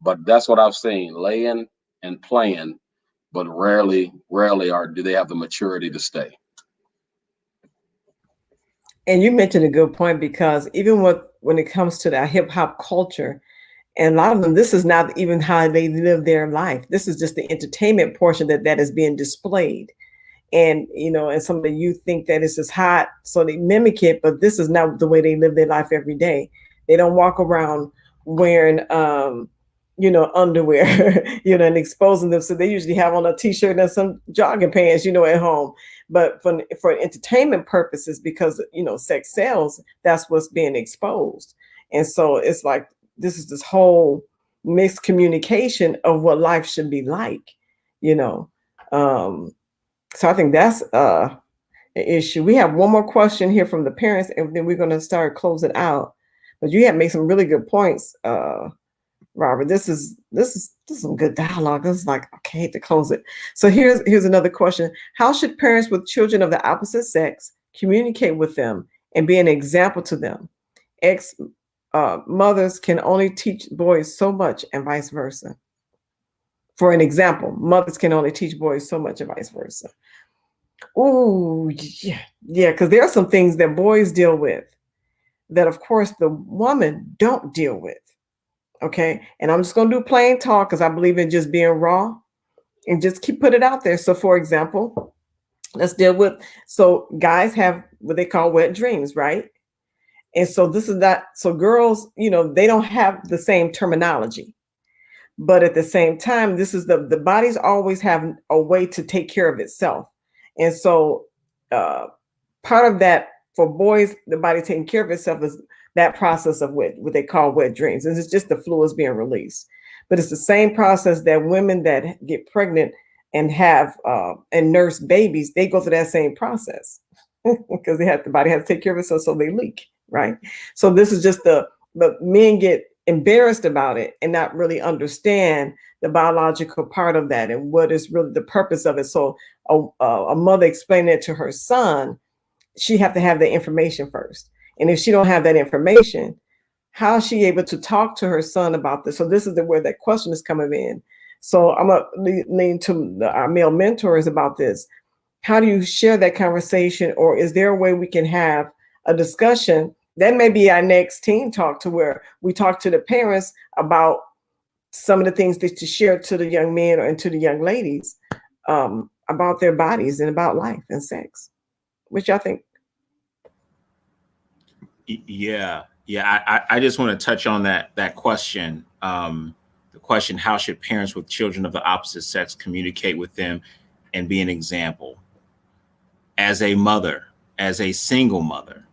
but that's what I've seen, laying and playing, but rarely do they have the maturity to stay. And you mentioned a good point, because even when it comes to that hip hop culture, and a lot of them, this is not even how they live their life. This is just the entertainment portion that is being displayed. And, and some of the youth think that it's just hot, so they mimic it, but this is not the way they live their life every day. They don't walk around wearing, underwear, and exposing them. So they usually have on a t-shirt and some jogging pants, at home. But for entertainment purposes, because, sex sells, that's what's being exposed. And so it's like, this whole mixed communication of what life should be like, so I think that's an issue. We have one more question here from the parents, and then we're going to start closing out. But you have made some really good points, Robert. This is some good dialogue. This is like, okay, I hate to close it. So here's another question: how should parents with children of the opposite sex communicate with them and be an example to them? Mothers can only teach boys so much, and vice versa. For an example, mothers can only teach boys so much, and vice versa. Oh, yeah, because there are some things that boys deal with that, of course, the woman don't deal with. Okay, and I'm just going to do plain talk, because I believe in just being raw and just put it out there. So, for example, let's deal with, so guys have what they call wet dreams, right? And so this is not, so girls, they don't have the same terminology. But at the same time, this is the bodies always have a way to take care of itself. And so part of that for boys, the body taking care of itself is that process of what they call wet dreams. And it's just the fluids being released. But it's the same process that women that get pregnant and have and nurse babies, they go through that same process because the body has to take care of itself, so they leak, right? So this is just but men get embarrassed about it and not really understand the biological part of that and what is really the purpose of it. So a mother explaining it to her son, she have to have the information first. And if she don't have that information, how is she able to talk to her son about this? So this is where that question is coming in. So I'm going to lean to our male mentors about this. How do you share that conversation? Or is there a way we can have a discussion? That may be our next teen talk, to where we talk to the parents about some of the things that to share to the young men and to the young ladies about their bodies and about life and sex. Which I think. Yeah. I just want to touch on that question. The question: how should parents with children of the opposite sex communicate with them and be an example? As a mother, as a single mother,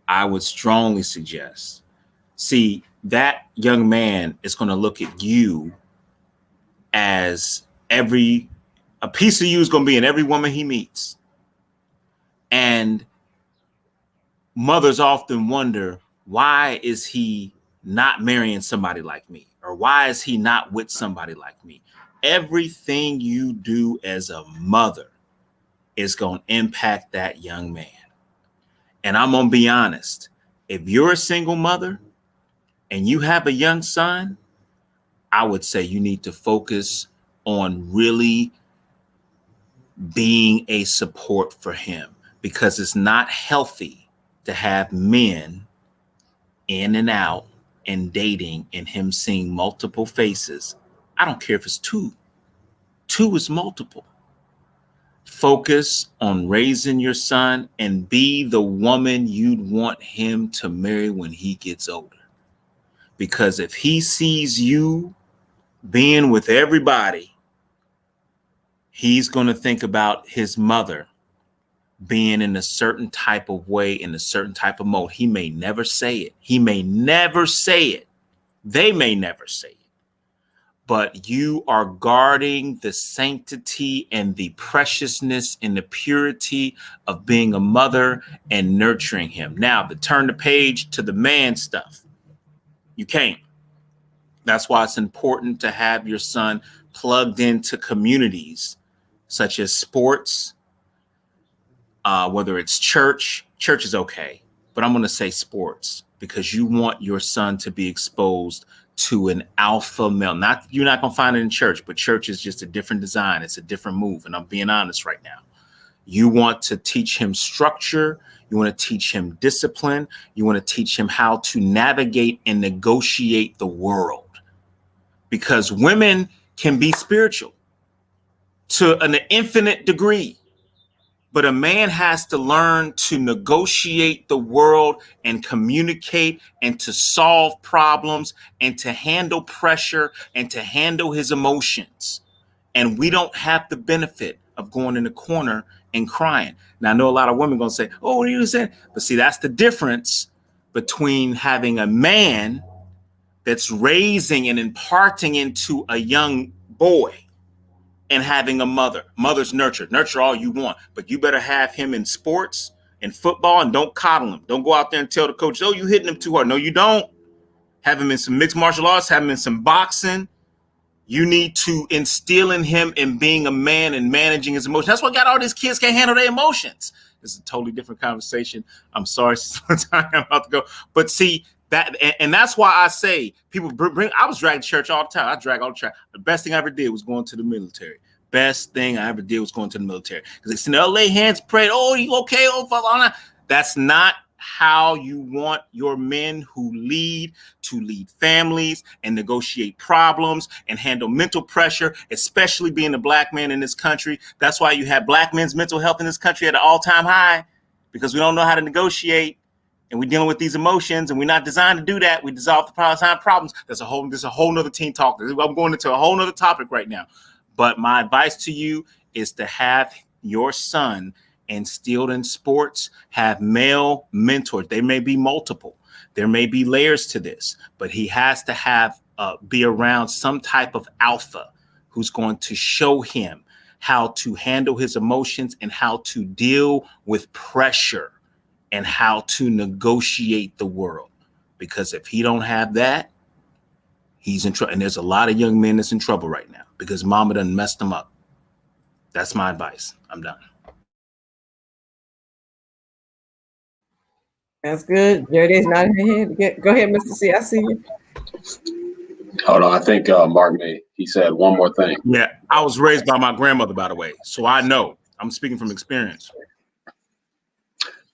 I would strongly suggest, see, that young man is going to look at you as a piece of you is going to be in every woman he meets. And mothers often wonder, why is he not marrying somebody like me? Or why is he not with somebody like me? Everything you do as a mother is going to impact that young man. And I'm going to be honest, if you're a single mother and you have a young son, I would say you need to focus on really being a support for him, because it's not healthy to have men in and out and dating and him seeing multiple faces. I don't care if it's two. Two is multiple. Focus on raising your son and be the woman you'd want him to marry when he gets older. Because if he sees you being with everybody, he's going to think about his mother being in a certain type of way, in a certain type of mode. He may never say it. He may never say it. They may never say it. but you are guarding the sanctity and the preciousness and the purity of being a mother and nurturing him. Now, to turn the page to the man stuff, you can't. That's why it's important to have your son plugged into communities such as sports, whether it's church. Church is okay, but I'm going to say sports, because you want your son to be exposed to an alpha male. You're not going to find it in church, but church is just a different design. It's a different move. And I'm being honest right now. You want to teach him structure. You want to teach him discipline. You want to teach him how to navigate and negotiate the world, because women can be spiritual to an infinite degree. But a man has to learn to negotiate the world and communicate and to solve problems and to handle pressure and to handle his emotions. And we don't have the benefit of going in the corner and crying. Now, I know a lot of women going to say, oh, what are you saying? But see, that's the difference between having a man that's raising and imparting into a young boy and having a mother. Mother's nurture all you want, but you better have him in sports and football, and don't coddle him. Don't go out there and tell the coach, oh, you hitting him too hard. No, you don't. Have him in some mixed martial arts, have him in some boxing. You need to instill in him in being a man and managing his emotions. That's what got all these kids can't handle their emotions. This is a totally different conversation. I'm sorry, I'm about to go. But see, that, and that's why I say people bring. I was dragged to church all the time. I drag all the time. The best thing I ever did was going to the military. Best thing I ever did was going to the military, because they said, "Oh, lay hands, pray. Oh, you okay? Oh, Father." That's not how you want your men who lead to lead families and negotiate problems and handle mental pressure, especially being a black man in this country. That's why you have black men's mental health in this country at an all-time high, because we don't know how to negotiate. And we're dealing with these emotions, and we're not designed to do that. We dissolve the problems. There's a whole nother team talk. I'm going into a whole nother topic right now. But my advice to you is to have your son instilled in sports, have male mentors. There may be multiple. There may be layers to this, but he has to have be around some type of alpha who's going to show him how to handle his emotions and how to deal with pressure and how to negotiate the world. Because if he don't have that, he's in trouble. And there's a lot of young men that's in trouble right now because mama done messed them up. That's my advice. I'm done. That's good. Jerry's nodding his head. Go ahead, Mr. C. I see you. Hold on. I think Mark he said one more thing. Yeah, I was raised by my grandmother, by the way. So I know. I'm speaking from experience.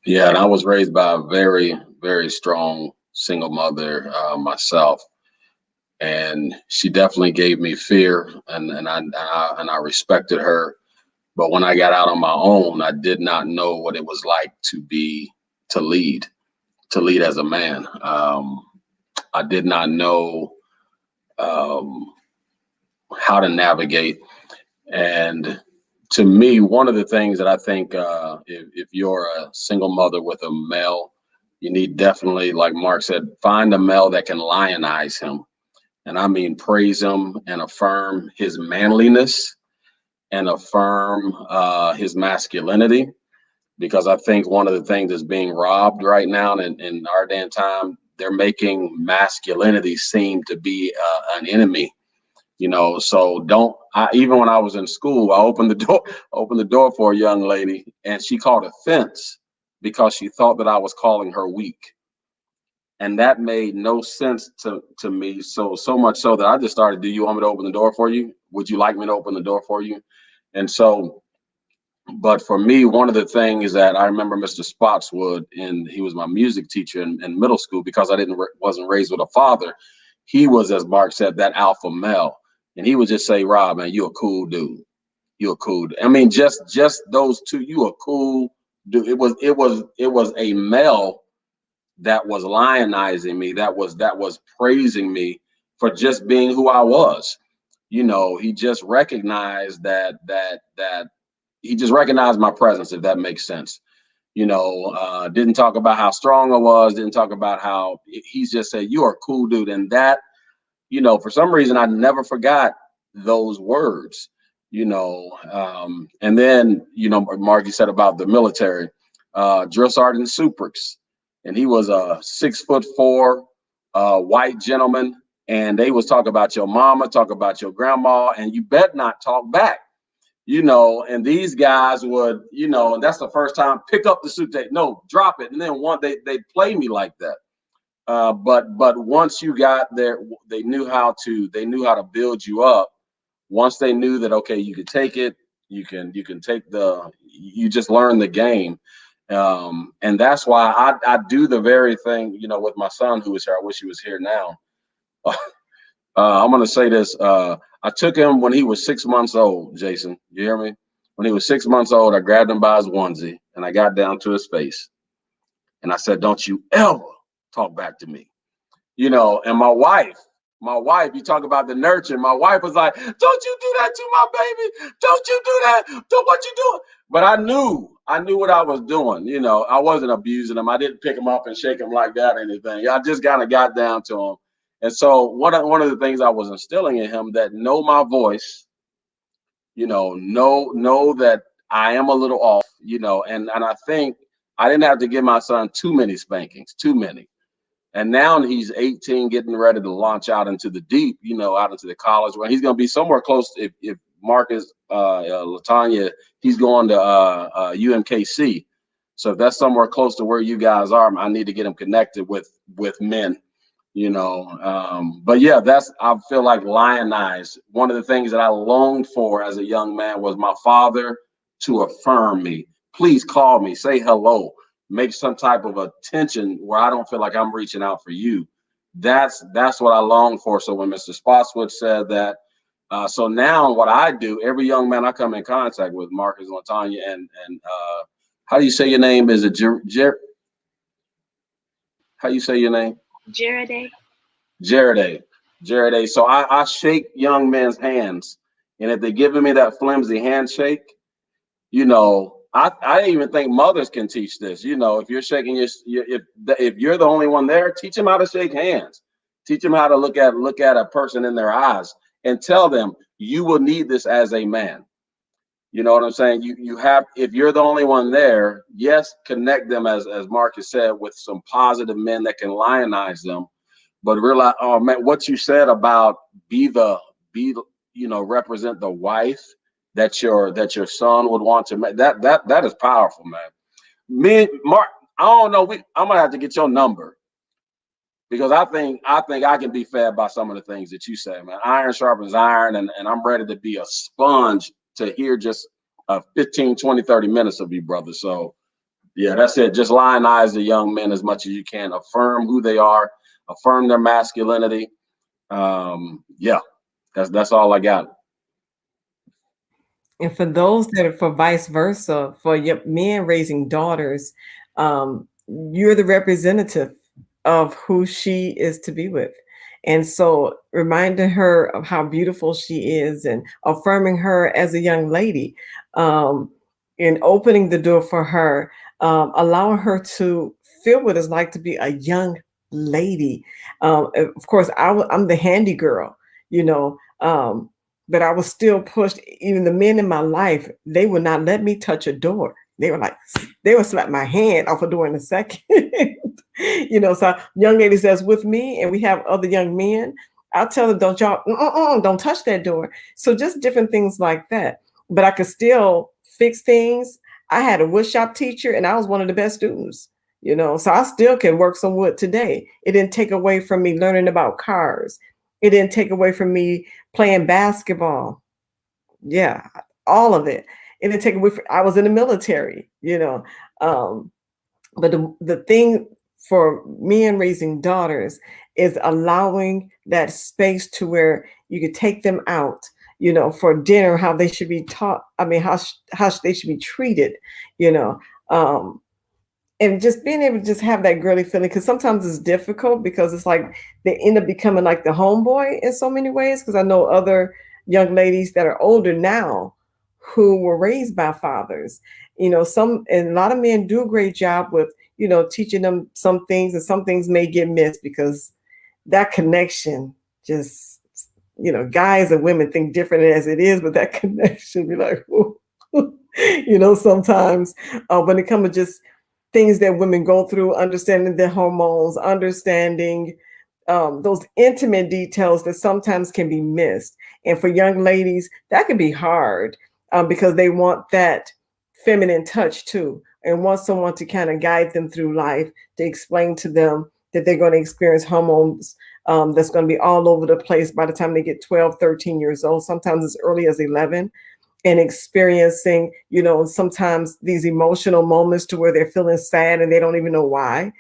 Yeah, and I was raised by a very, very strong single mother myself, and she definitely gave me fear, and I respected her. But when I got out on my own, I did not know what it was like to lead as a man. I did not know how to navigate, and to me, one of the things that I think if you're a single mother with a male, you need definitely, like Mark said, find a male that can lionize him. And I mean, praise him and affirm his manliness and affirm his masculinity. Because I think one of the things that's being robbed right now in our day and time, they're making masculinity seem to be an enemy. You know, so even when I was in school, I opened the door for a young lady, and she called offense because she thought that I was calling her weak. And that made no sense to me. So much so that I just started, do you want me to open the door for you? Would you like me to open the door for you? And so, but for me, one of the things is that I remember Mr. Spotswood, and he was my music teacher in middle school, because I wasn't raised with a father. He was, as Mark said, that alpha male. And he would just say, Rob, man, you a cool dude. You a cool dude. I mean, just those two, you a cool dude. It was a male that was lionizing me, that was praising me for just being who I was. You know, he just recognized that he just recognized my presence, if that makes sense. You know, didn't talk about how strong I was, didn't talk about how, he's just said, you are a cool dude. And that, for some reason, I never forgot those words. And then Mark, you said about the military, drill sergeant Suprix, and he was a 6'4" white gentleman, and they was talk about your mama, talk about your grandma, and you bet not talk back. And these guys would, and that's the first time, pick up the suitcase, no, drop it, and then they play me like that. But once you got there, they knew how to build you up. Once they knew that, okay, you could take it, you can take you just learn the game. And that's why I do the very thing, with my son who is here. I wish he was here now. I'm going to say this. I took him when he was 6 months old, Jason. You hear me? When he was 6 months old, I grabbed him by his onesie and I got down to his face. And I said, don't you ever talk back to me. And my wife, you talk about the nurture. My wife was like, don't you do that to my baby. Don't you do that. What you doing? But I knew what I was doing. I wasn't abusing him. I didn't pick him up and shake him like that or anything. I just kind of got down to him. And so one of the things I was instilling in him, that know my voice, know that I am a little off, and I think I didn't have to give my son too many spankings, too many. And now he's 18, getting ready to launch out into the deep, out into the college where he's going to be somewhere close. If Marcus, Latanya, he's going to UMKC. So if that's somewhere close to where you guys are, I need to get him connected with men. But yeah, I feel like lionized. One of the things that I longed for as a young man was my father to affirm me. Please call me, say hello, make some type of attention where I don't feel like I'm reaching out for you. That's what I long for. So when Mr. Spotswood said that, so now what I do, every young man I come in contact with, Marcus, Latanya, and how do you say your name? Is it how you say your name? Jared. So I shake young men's hands, and if they're giving me that flimsy handshake, I even think mothers can teach this. If you're shaking if you're the only one there, teach them how to shake hands. Teach them how to look at a person in their eyes and tell them you will need this as a man. You know what I'm saying? You have, if you're the only one there, yes, connect them as Marcus said with some positive men that can lionize them. But realize, oh man, what you said about represent the wife that your son would want to make, that is powerful, man. Me, Mark, I don't know. I'm gonna have to get your number because I think I can be fed by some of the things that you say, man. Iron sharpens iron, and I'm ready to be a sponge to hear just 15, 20, 30 minutes of you, brother. So yeah, that's it. Just lionize the young men as much as you can. Affirm who they are. Affirm their masculinity. Yeah, that's all I got. And for those that are for vice versa, for your men raising daughters, you're the representative of who she is to be with. And so reminding her of how beautiful she is and affirming her as a young lady, and opening the door for her, allowing her to feel what it's like to be a young lady. Of course, I'm the handy girl, but I was still pushed. Even the men in my life, they would not let me touch a door. They would slap my hand off a door in a second. So young ladies that's with me and we have other young men, I'll tell them, don't touch that door. So just different things like that. But I could still fix things. I had a wood shop teacher and I was one of the best students, so I still can work some wood today. It didn't take away from me learning about cars. It didn't take away from me playing basketball. Yeah, all of it. It didn't take away from, I was in the military, but the thing for me and raising daughters is allowing that space to where you could take them out, for dinner, how they should be taught. I mean, how they should be treated, and just being able to just have that girly feeling, because sometimes it's difficult because it's like they end up becoming like the homeboy in so many ways. Because I know other young ladies that are older now who were raised by fathers, and a lot of men do a great job with, teaching them some things, and some things may get missed because that connection just, guys and women think different as it is, but that connection be like, sometimes when it comes to just things that women go through, understanding their hormones, understanding those intimate details that sometimes can be missed. And for young ladies, that can be hard because they want that feminine touch too, and want someone to kind of guide them through life, to explain to them that they're going to experience hormones that's going to be all over the place by the time they get 12, 13 years old, sometimes as early as 11, and experiencing, sometimes these emotional moments to where they're feeling sad and they don't even know why.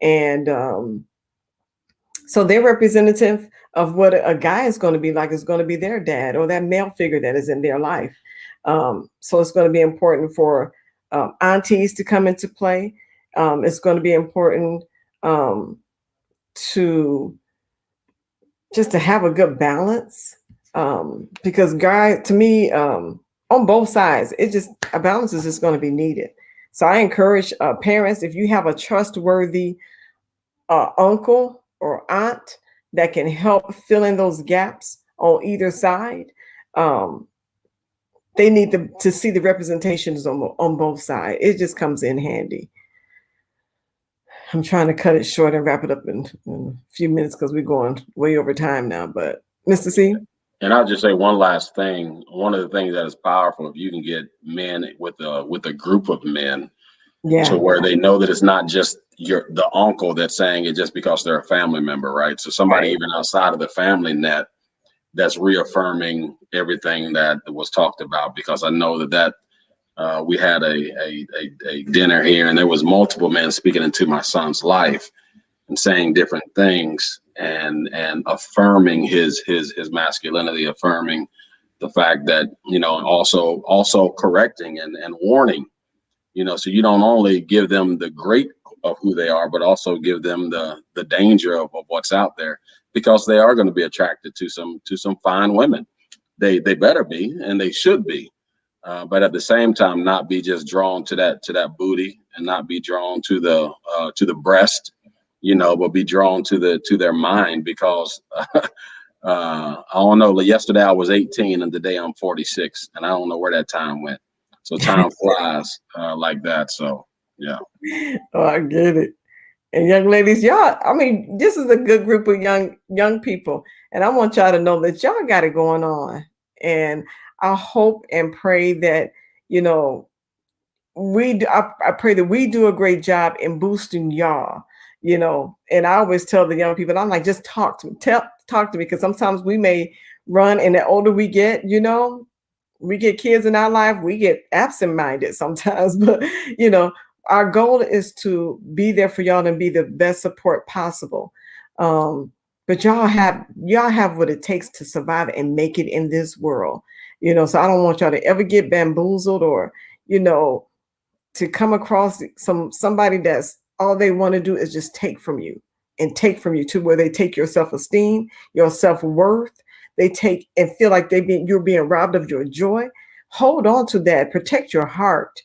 And so they're representative of what a guy is going to be like. Is going to be their dad or that male figure that is in their life. So it's going to be important for aunties to come into play. It's going to be important to just to have a good balance, because guys, to me, on both sides, a balance is just going to be needed. So I encourage parents, if you have a trustworthy uncle or aunt that can help fill in those gaps on either side, they need to see the representations on both sides. It just comes in handy. I'm trying to cut it short and wrap it up in a few minutes because we're going way over time now. But Mr. C? And I'll just say one last thing. One of the things that is powerful, if you can get men with a group of men to where they know that it's not just the uncle that's saying it just because they're a family member, right? So somebody even outside of the family net that's reaffirming everything that was talked about. Because I know that we had a dinner here, and there was multiple men speaking into my son's life and saying different things and affirming his masculinity, affirming the fact that, also correcting and warning, so you don't only give them the great of who they are, but also give them the danger of what's out there, because they are going to be attracted to some fine women. They better be, and they should be. But at the same time, not be just drawn to that booty, and not be drawn to the breast, but be drawn to their mind. Because I don't know. Yesterday I was 18, and today I'm 46, and I don't know where that time went. So time flies like that. So yeah. Oh, I get it. And young ladies, y'all, I mean, this is a good group of young people, and I want y'all to know that y'all got it going on. And I hope and pray that, I pray that we do a great job in boosting y'all, and I always tell the young people, I'm like, just talk to me, talk to me, because sometimes we may run, and the older we get, we get kids in our life, we get absent-minded sometimes, but our goal is to be there for y'all and be the best support possible. But y'all have what it takes to survive and make it in this world. So I don't want y'all to ever get bamboozled or, to come across somebody that's all they want to do is just take from you to where they take your self-esteem, your self-worth. They take and feel like you're being robbed of your joy. Hold on to that. Protect your heart.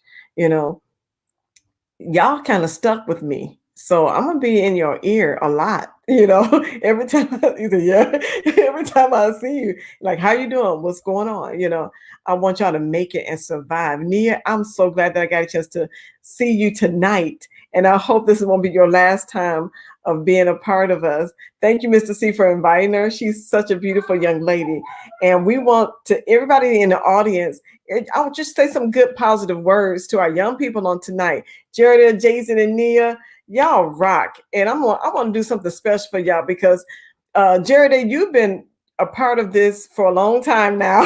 Y'all kind of stuck with me. So I'm gonna be in your ear a lot, every time every time I see you, like, how you doing? What's going on? I want y'all to make it and survive. Nia, I'm so glad that I got a chance to see you tonight. And I hope this won't be your last time of being a part of us. Thank you, Mr. C, for inviting her. She's such a beautiful young lady. And we want to everybody in the audience, I would just say some good positive words to our young people on tonight. Jared, Jason, and Nia, y'all rock. And I want to do something special for y'all because Jared, you've been a part of this for a long time now,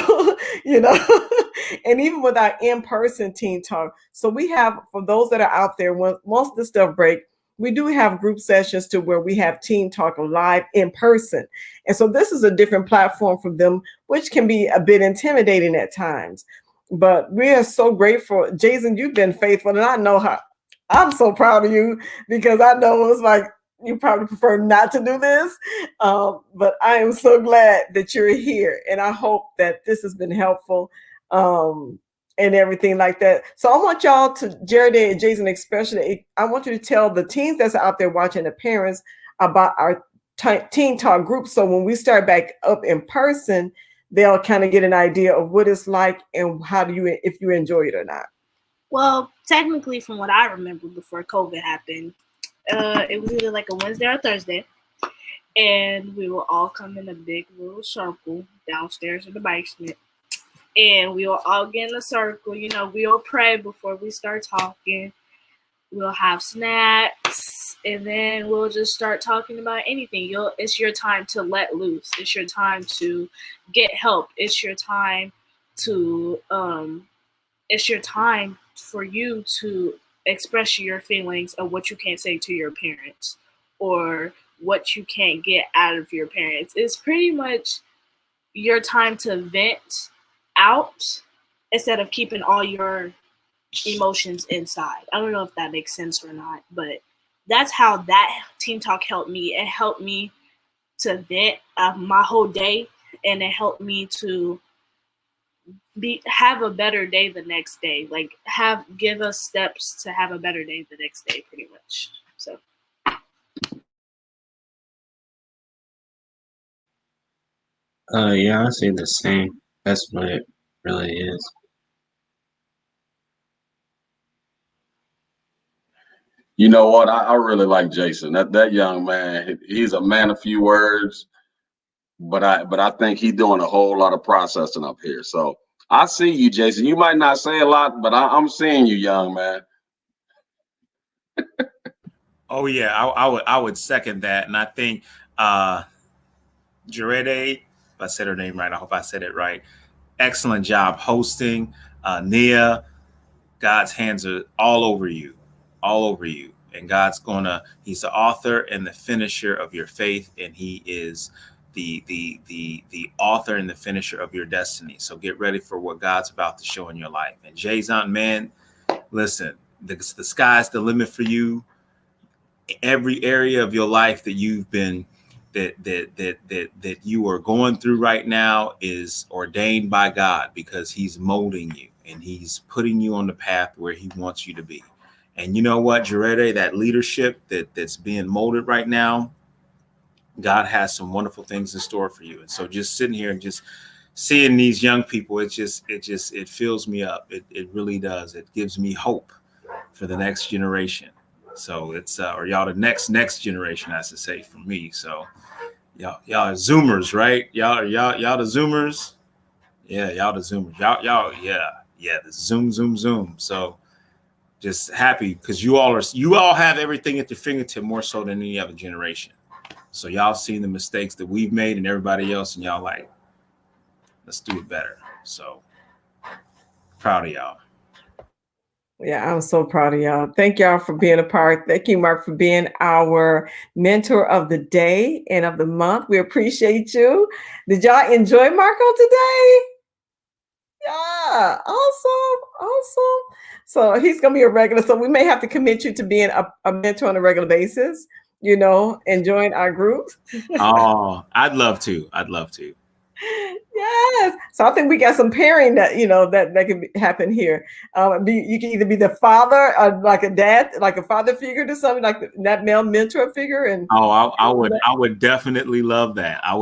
and even with our in-person Teen Talk. So we have, for those that are out there, once the stuff break, we do have group sessions to where we have Teen Talk live in person. And so this is a different platform for them, which can be a bit intimidating at times. But we are so grateful. Jason, you've been faithful, and I know how I'm so proud of you, because I know it's like you probably prefer not to do this. But I am so glad that you're here, and I hope that this has been helpful and everything like that. So I want y'all to, Jared and Jason especially, I want you to tell the teens that's out there watching, the parents, about our Teen Talk group. So when we start back up in person, they'll kind of get an idea of what it's like and how do you, if you enjoy it or not. Well, technically, from what I remember before COVID happened, it was either like a Wednesday or Thursday, and we will all come in a big little circle downstairs in the basement, and we will all get in a circle. You know, we'll pray before we start talking. We'll have snacks, and then we'll just start talking about anything. It's your time to let loose. It's your time to get help. It's your time to it's your time for you to express your feelings of what you can't say to your parents or what you can't get out of your parents. It's pretty much your time to vent out instead of keeping all your emotions inside. I don't know if that makes sense or not, but that's how that Team Talk helped me. It helped me to vent my whole day, and it helped me to have a better day the next day. Like give us steps to have a better day the next day, pretty much. So. Yeah, I say the same. That's what it really is. You know what? I really like Jason. That young man, he's a man of few words, but I think he's doing a whole lot of processing up here. So I see you, Jason. You might not say a lot, but I'm seeing you, young man. Oh yeah, I would second that, and I think Jarede, if I said her name right, I hope I said it right. Excellent job hosting. Nia, God's hands are all over you, and He's the author and the finisher of your faith, and He is the author and the finisher of your destiny. So get ready for what God's about to show in your life. And Jason, man, listen, the sky's the limit for you. Every area of your life that you've been that you are going through right now is ordained by God, because He's molding you and He's putting you on the path where He wants you to be. And you know what, Jarede, that leadership that's being molded right now, God has some wonderful things in store for you. And so just sitting here and just seeing these young people, it fills me up. It really does. It gives me hope for the next generation. So it's or y'all the next generation, I should say, for me. So y'all are Zoomers, right? Y'all the Zoomers. Yeah, y'all the Zoomers. Y'all the Zoom. So just happy because you all have everything at your fingertip more so than any other generation. So y'all seen the mistakes that we've made and everybody else, and y'all like, let's do it better. So proud of y'all. Yeah, I'm so proud of y'all. Thank y'all for being a part. Thank you, Mark, for being our mentor of the day and of the month. We appreciate you. Did y'all enjoy Marco today? Yeah, awesome. So he's going to be a regular. So we may have to commit you to being a mentor on a regular basis, and join our group. Oh, I'd love to. Yes. So I think we got some pairing that that can happen here. You can either be the father, or like a dad, like a father figure to something, like that male mentor figure. And I would definitely love that. That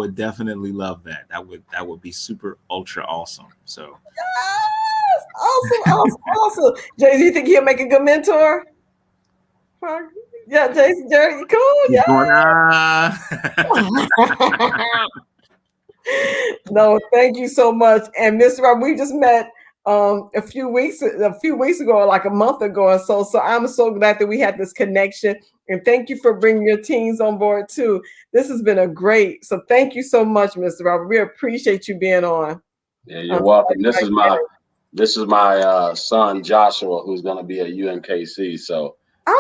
would be super ultra awesome. So yes, awesome. Jay, do you think he'll make a good mentor? Yeah, Jason, Jerry, you cool? He's going, No, thank you so much. And Mr. Rob, we just met a few weeks ago, like a month ago or so. So I'm so glad that we had this connection. And thank you for bringing your teens on board too. This has been a great. So thank you so much, Mr. Robert. We appreciate you being on. Yeah, you're welcome. This is my son Joshua, who's going to be at UMKC. So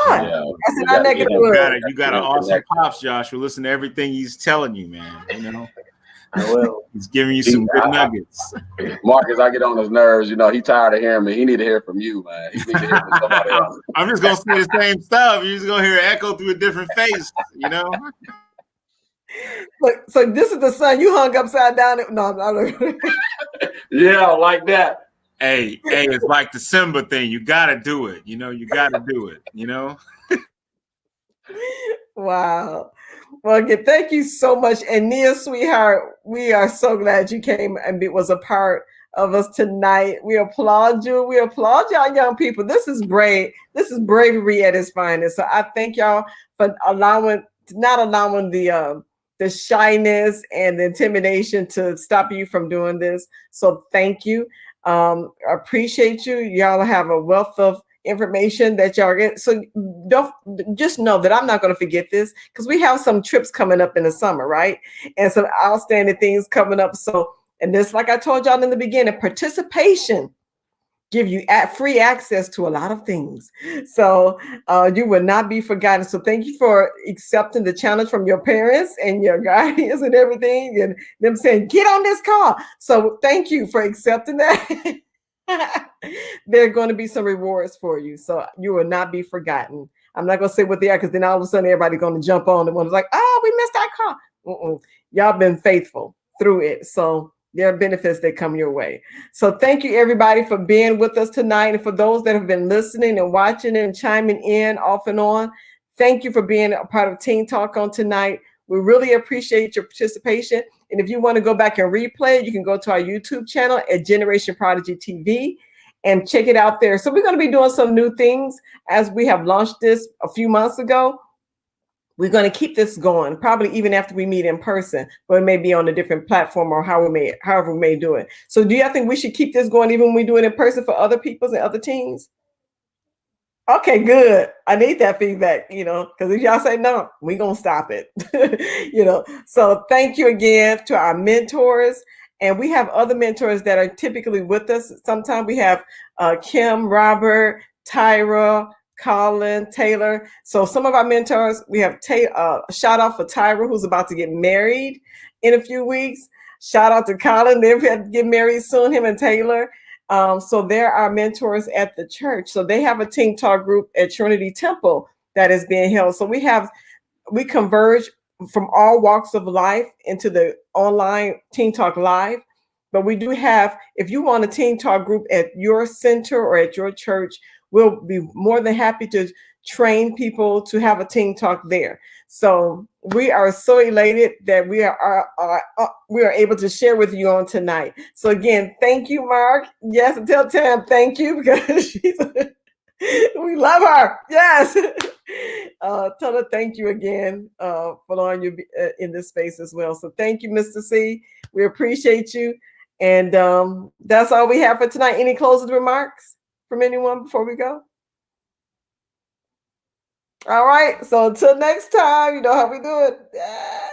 yeah, you got an awesome pops, Joshua. Listen to everything he's telling you, man. He's giving you some good nuggets. Marcus, I get on his nerves. He tired of hearing me. He need to hear from you, man. He need to hear from somebody else. I'm just gonna say the same stuff. You're just gonna hear it echo through a different face, So this is the son you hung upside down. No. Yeah, like that. Hey, it's like the Simba thing. You gotta do it. You gotta do it. Wow. Well, again, thank you so much. And Nia, sweetheart, we are so glad you came and was a part of us tonight. We applaud you. We applaud y'all young people. This is brave. This is bravery at its finest. So I thank y'all for not allowing the shyness and the intimidation to stop you from doing this. So thank you. I appreciate you. Y'all have a wealth of information that y'all get. So don't just know that I'm not going to forget this, because we have some trips coming up in the summer, right? And some outstanding things coming up. So, and this, like I told y'all in the beginning, participation give you free access to a lot of things. So you will not be forgotten. So thank you for accepting the challenge from your parents and your guardians and everything, and them saying, get on this call. So thank you for accepting that. There are going to be some rewards for you. So you will not be forgotten. I'm not going to say what they are, because then all of a sudden everybody's going to jump on and one's like, oh, we missed our call. Y'all been faithful through it. So there are benefits that come your way. So thank you, everybody, for being with us tonight. And for those that have been listening and watching and chiming in off and on, thank you for being a part of Teen Talk on tonight. We really appreciate your participation. And if you want to go back and replay, you can go to our YouTube channel at Generation Prodigy TV and check it out there. So we're going to be doing some new things as we have launched this a few months ago. We're going to keep this going, probably even after we meet in person, but it may be on a different platform or however we may do it. So do you think we should keep this going even when we do it in person for other peoples and other teams? Okay, good. I need that feedback, because if y'all say no, we're going to stop it, So thank you again to our mentors. And we have other mentors that are typically with us. Sometimes we have Kim, Robert, Tyra, Colin, Taylor. So some of our mentors, we have shout out for Tyra, who's about to get married in a few weeks. Shout out to Colin. They'll have to get married soon, him and Taylor. So they're our mentors at the church. So they have a Teen Talk group at Trinity Temple that is being held. So we converge from all walks of life into the online Teen Talk Live. But we do have, if you want a Teen Talk group at your center or at your church, we'll be more than happy to train people to have a Teen Talk there. So we are so elated that we are able to share with you on tonight. So again, thank you, Mark. Yes, and tell Tam thank you, because we love her. Yes. Tell her thank you again for allowing you in this space as well. So thank you, Mr. C. We appreciate you. And that's all we have for tonight. Any closing remarks from anyone before we go? All right. So until next time, you know how we do it. Yes.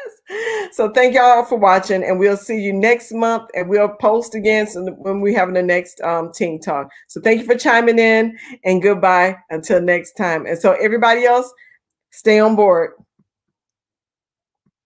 So thank y'all for watching, and we'll see you next month, and we'll post again when we have the next Teen Talk. So thank you for chiming in, and goodbye until next time. And so everybody else, stay on board.